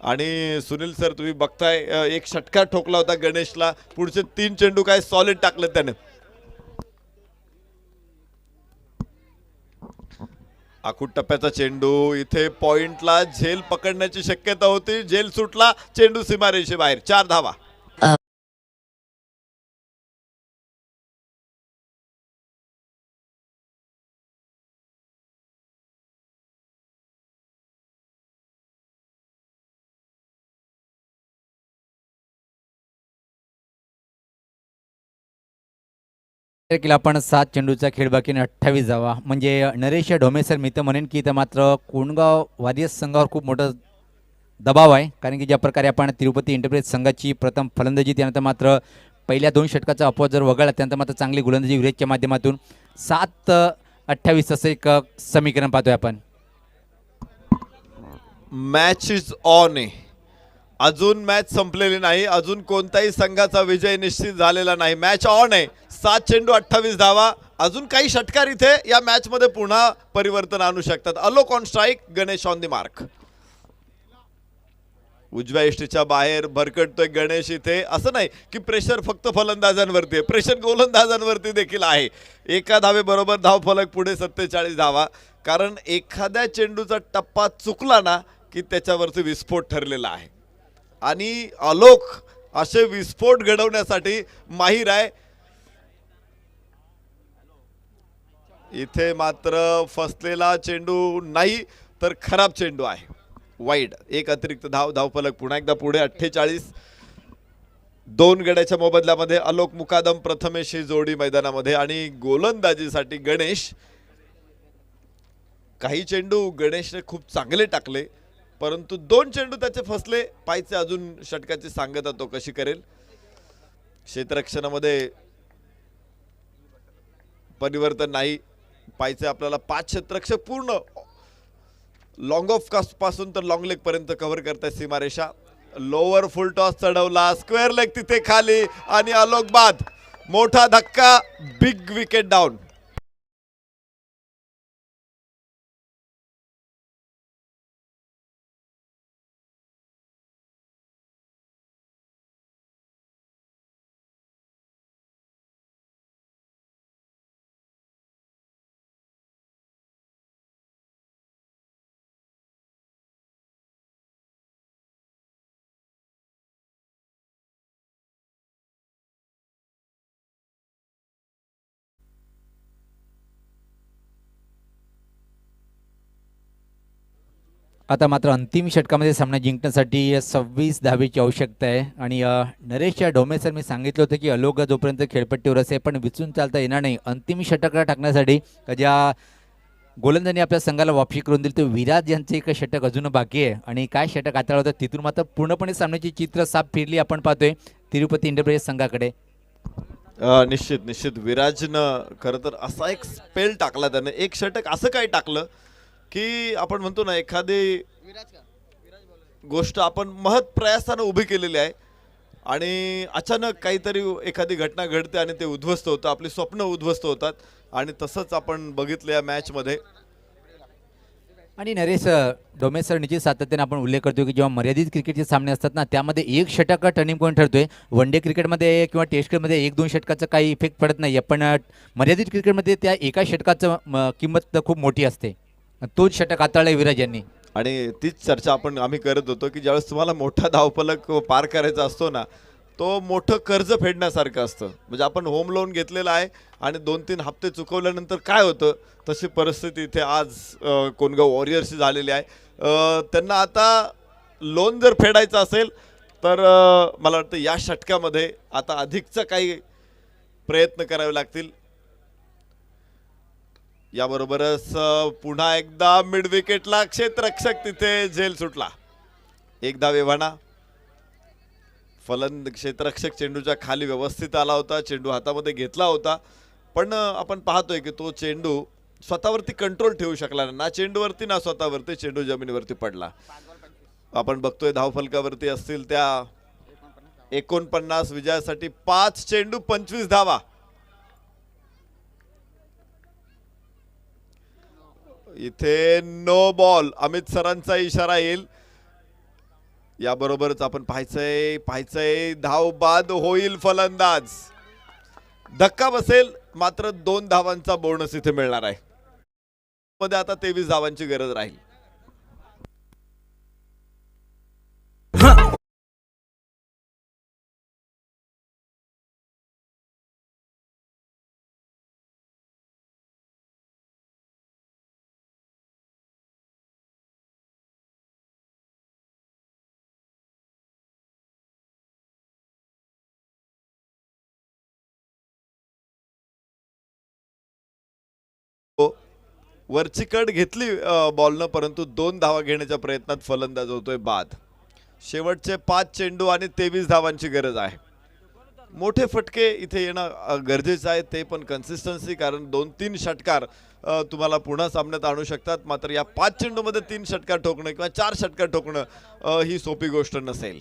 आणि सुनील सर तुम्ही बघताय, एक षटकार ठोकला होता गणेशला, पुढचे 3 चेंडू काय सॉलिड टाकले त्याने. आखूड टप्प्याचा चेंडू, इथे पॉइंटला झेल पकडण्याची शक्यता होती, झेल सुटला, चेंडू सीमारेषे बाहेर. 4 धावा. केला आपण 7 चेंडूचा खेळ बाकीने 28 धावा. म्हणजे नरेश ढोमेसर मी तर म्हणेन की इथं मात्र कोंडगाव वारियर्स संघावर खूप मोठा दबाव आहे, कारण की ज्या प्रकारे आपण तिरुपती एंटरप्राइज संघाची प्रथम फलंदाजी, त्यानंतर मात्र पहिल्या 2 षटकाचा अपवाद जर वगळला त्यानंतर मात्र चांगली गोलंदाजी विरेजच्या माध्यमातून 7-28 असं एक समीकरण पाहतोय आपण. मॅच इज ऑन आहे. अजून मॅच संपलेली नाही, अजून कोणताही संघाचा विजय निश्चित झालेला नाही. मॅच ऑन आहे. 7 चेंडू 28 धावा. अजून काही षटकार इथे या मॅच मध्ये पुन्हा परिवर्तन आणू शकतात. Alok on strike, Ganesh on the mark. उजव्या इष्टीच्या बाहेर भरकटतोय गणेश. इथे असं नाही की प्रेशर फक्त फलंदाजांवरती आहे, प्रेशर गोलंदाजांवरती देखील आहे. एका धावे बरोबर धावफलक पुढे 47 धावा. कारण एखाद्या चेंडूचा टप्पा चुकला ना की त्याच्यावरती विस्फोट ठरलेला आहे आणि आलोक असे विस्फोट घडवण्यासाठी माहीर आहे. इथे मात्र फसलेला चेंडू नाही तर खराब चेंडू आहे, वाईड. एक अतिरिक्त धावफलक पुन्हा एकदा पुढे. 48. 2 गड्याच्या मोबदल्यामध्ये आलोक मुकादम प्रथमेश ही जोडी मैदानामध्ये आणि गोलंदाजीसाठी गणेश. काही चेंडू गणेशने खूप चांगले टाकले परंतु 2 चेंडू त्याचे फसले. पायचे अजून षटकाची सांगता तो कशी करेल. क्षेत्ररक्षणामध्ये परिवर्तन नाही. पायचे आपल्याला 5 क्षेत्ररक्षक पूर्ण लॉंग ऑफ कास्ट पासून तर लॉंग लेग पर्यंत कव्हर करताय सीमारेषा. लोअर फुल टॉस चढवला, स्क्वेअर लेग तिथे खाली आणि आलोक बाद. मोठा धक्का, बिग विकेट डाऊन. आता मात्र अंतिम षटकामध्ये सामना जिंकण्यासाठी 26 धावेची आवश्यकता आहे आणि नरेश ढोमेसर मी सांगितलं होतं की आलोक जोपर्यंत खेळपट्टीवर असेल पण विचून चालता येणार नाही. अंतिम षटकाला टाकण्यासाठी ज्या गोलंदाजांनी आपल्या संघाला वापसी करून दिली तो विराज यांचे एक षटक अजून बाकी आहे आणि काय षटक हाताळलं होतं तिथून मात्र पूर्णपणे सामन्याची चित्र साफ फिरली आपण पाहतोय तिरुपती एंटरप्राइज संघाकडे. निश्चित विराजनं खरं तर असा एक स्पेल टाकला त्याने. एक षटक असं काय टाकलं की आपण म्हणतो ना एखादी गोष्ट आपण महत् प्रयासानं उभी केलेली आहे आणि अचानक काहीतरी एखादी घटना घडते आणि ते उद्ध्वस्त होतं, आपली स्वप्न उद्ध्वस्त होतात आणि तसंच आपण बघितलं या मॅचमध्ये. आणि नरेश डोमेसर निश्चित सातत्याने आपण उल्लेख करतो की जेव्हा मर्यादित क्रिकेटचे सामने असतात ना त्यामध्ये एक षटक टर्निंग पॉईंट ठरतोय. वन डे क्रिकेटमध्ये किंवा टेस्ट क्रिकेटमध्ये 1-2 षटकाचा काही इफेक्ट पडत नाही, पण मर्यादित क्रिकेटमध्ये त्या एका षटकाचं किंमत खूप मोठी असते. तोच षटक हाताळलाय विराज यांनी आणि तीच चर्चा आम्ही करत होतो की ज्यावेळेस तुम्हाला मोठा धावफलक पार करायचा असतो ना तो मोठं कर्ज फेडण्यासारखं असतं. म्हणजे आपण होम लोन घेतलेलं आहे आणि 2-3 हप्ते चुकवल्यानंतर काय होतं तशी परिस्थिती इथे आज कोंडगाव वॉरियर्सची झालेली आहे. त्यांना आता लोन जर फेडायचं असेल तर मला वाटतं या षटकामध्ये आता अधिकचा काही प्रयत्न करावे लागतील. याबरोबरच पुन्हा एकदा मिड विकेटला क्षेत्ररक्षक तिथे झेल सुटला. एक धाव एव्हाना. क्षेत्ररक्षक चेंडूच्या खाली व्यवस्थित आला होता, चेंडू हातामध्ये घेतला होता, पण आपण पाहतोय की तो चेंडू स्वतःवरती कंट्रोल ठेवू शकला नाही, ना चेंडूवरती ना स्वतःवरती. चेंडू जमिनीवरती पडला. आपण बघतोय धावफलकावरती असतील त्या 49 विजयासाठी 5 चेंडू 25 धावा. इथे नो बॉल, अमित सरांचा इशारा येईल. याबरोबरच आपण पाहायचंय धाव बाद होईल फलंदाज. धक्का बसेल मात्र 2 धावांचा बोनस इथे मिळणार आहे. मध्ये आता 23 धावांची गरज राहील. वरची कट घेतली बॉलनं, परंतु 2 धावा घेण्याच्या प्रयत्नात फलंदाज होतोय बाद. शेवटचे 5 चेंडू आणि 23 धावांची गरज आहे. मोठे फटके इथे येणं गरजेचं आहे, ते पण कन्सिस्टन्सी, कारण 2-3 षटकार तुम्हाला पुन्हा सामन्यात आणू शकतात. मात्र या 5 चेंडूमध्ये 3 षटकार ठोकणं किंवा 4 षटकार ठोकणं ही सोपी गोष्ट नसेल.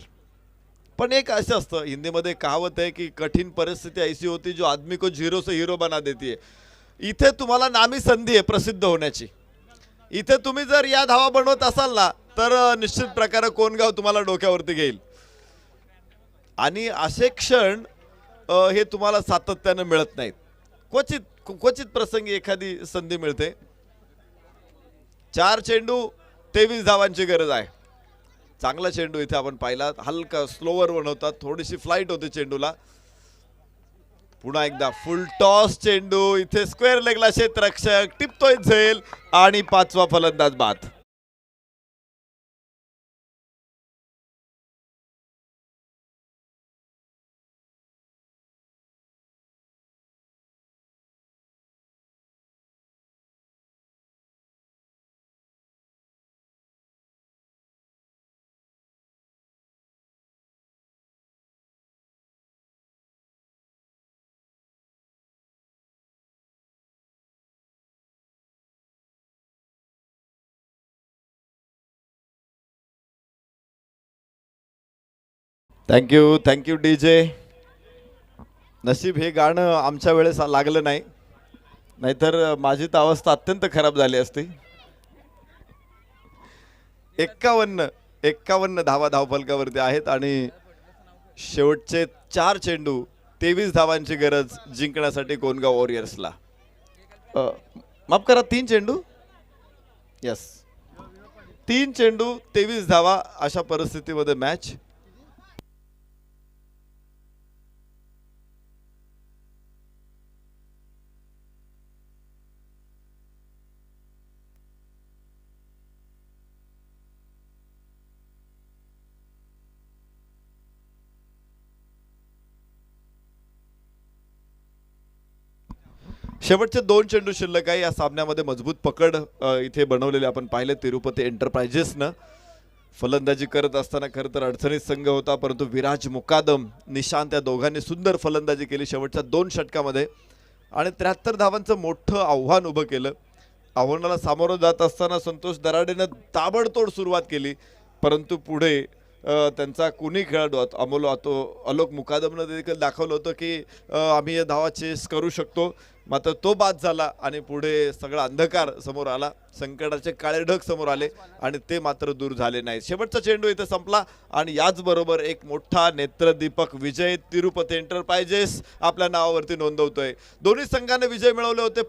पण एक असं असतं, हिंदीमध्ये कहावत आहे की कठीण परिस्थिती ऐसी होती जो आदमी को झिरो से हीरो बना देती है. इथे तुम्हाला नामी संधी आहे प्रसिद्ध होण्याची. इथे तुम्ही जर या धावा बनवत असाल ना, तर निश्चित प्रकारे कोणगाव तुम्हाला डोक्यावरती घेईल. आणि असे क्षण हे तुम्हाला सातत्याने मिळत नाहीत. क्वचित प्रसंगी एखादी संधी मिळते. 4 चेंडू 23 धावांची गरज आहे. चांगला चेंडू इथे आपण पाहिला, हलका स्लोवर बनवतात, थोडीशी फ्लाइट होते चेंडूला. पुन्हा एकदा फुल टॉस चेंडू, इथे स्क्वेअर लेगला क्षेत्ररक्षक टिपतोय झेल आणि 5वा फलंदाज बाद. Thank you DJ. नशीब हे गाणं आमच्या वेळेस लागलं नाही, नाहीतर माझी तर अवस्था अत्यंत खराब झाली असती. 51 धावा धावफलकावरती आहेत आणि शेवटचे 4 चेंडू 23 धावांची गरज जिंकण्यासाठी कोणगाव वॉरियर्सला. माफ करा, 3 चेंडू, यस 3 चेंडू 23 धावा. अशा परिस्थितीमध्ये मॅच शेवटचे 2 चेंडू शिल्लक आहे. या सामन्यामध्ये मजबूत पकड इथे बनवलेले आपण पाहिले तिरुपती एंटरप्राइजेसनं. फलंदाजी करत असताना खरं तर अडचणीत संघ होता, परंतु विराज मुकादम, निशांत या दोघांनी सुंदर फलंदाजी केली शेवटच्या 2 षटकामध्ये आणि 73 धावांचं मोठं आव्हान उभं केलं. आव्हानाला सामोरं जात असताना संतोष दराडेनं ताबडतोड सुरुवात केली, परंतु पुढे त्यांचा कुणी खेळाडू आलोक मुकादमनं देखील दाखवलं होतं की आम्ही या धावा चेस करू शकतो. मात्र तो बाद झाला आणि पुढे सगळा अंधकार समोर आला, संकटाचे काळे ढग समोर आले आणि ते मात्र दूर झाले नाही. शेवटचा चेंडू इथे संपला आणि याचबरोबर एक मोठा नेत्रदीपक विजय तिरुपती एंटरप्राइजेस आपल्या नावावरती नोंदवतोय. दोन्ही संघाने विजय मिळवले होते.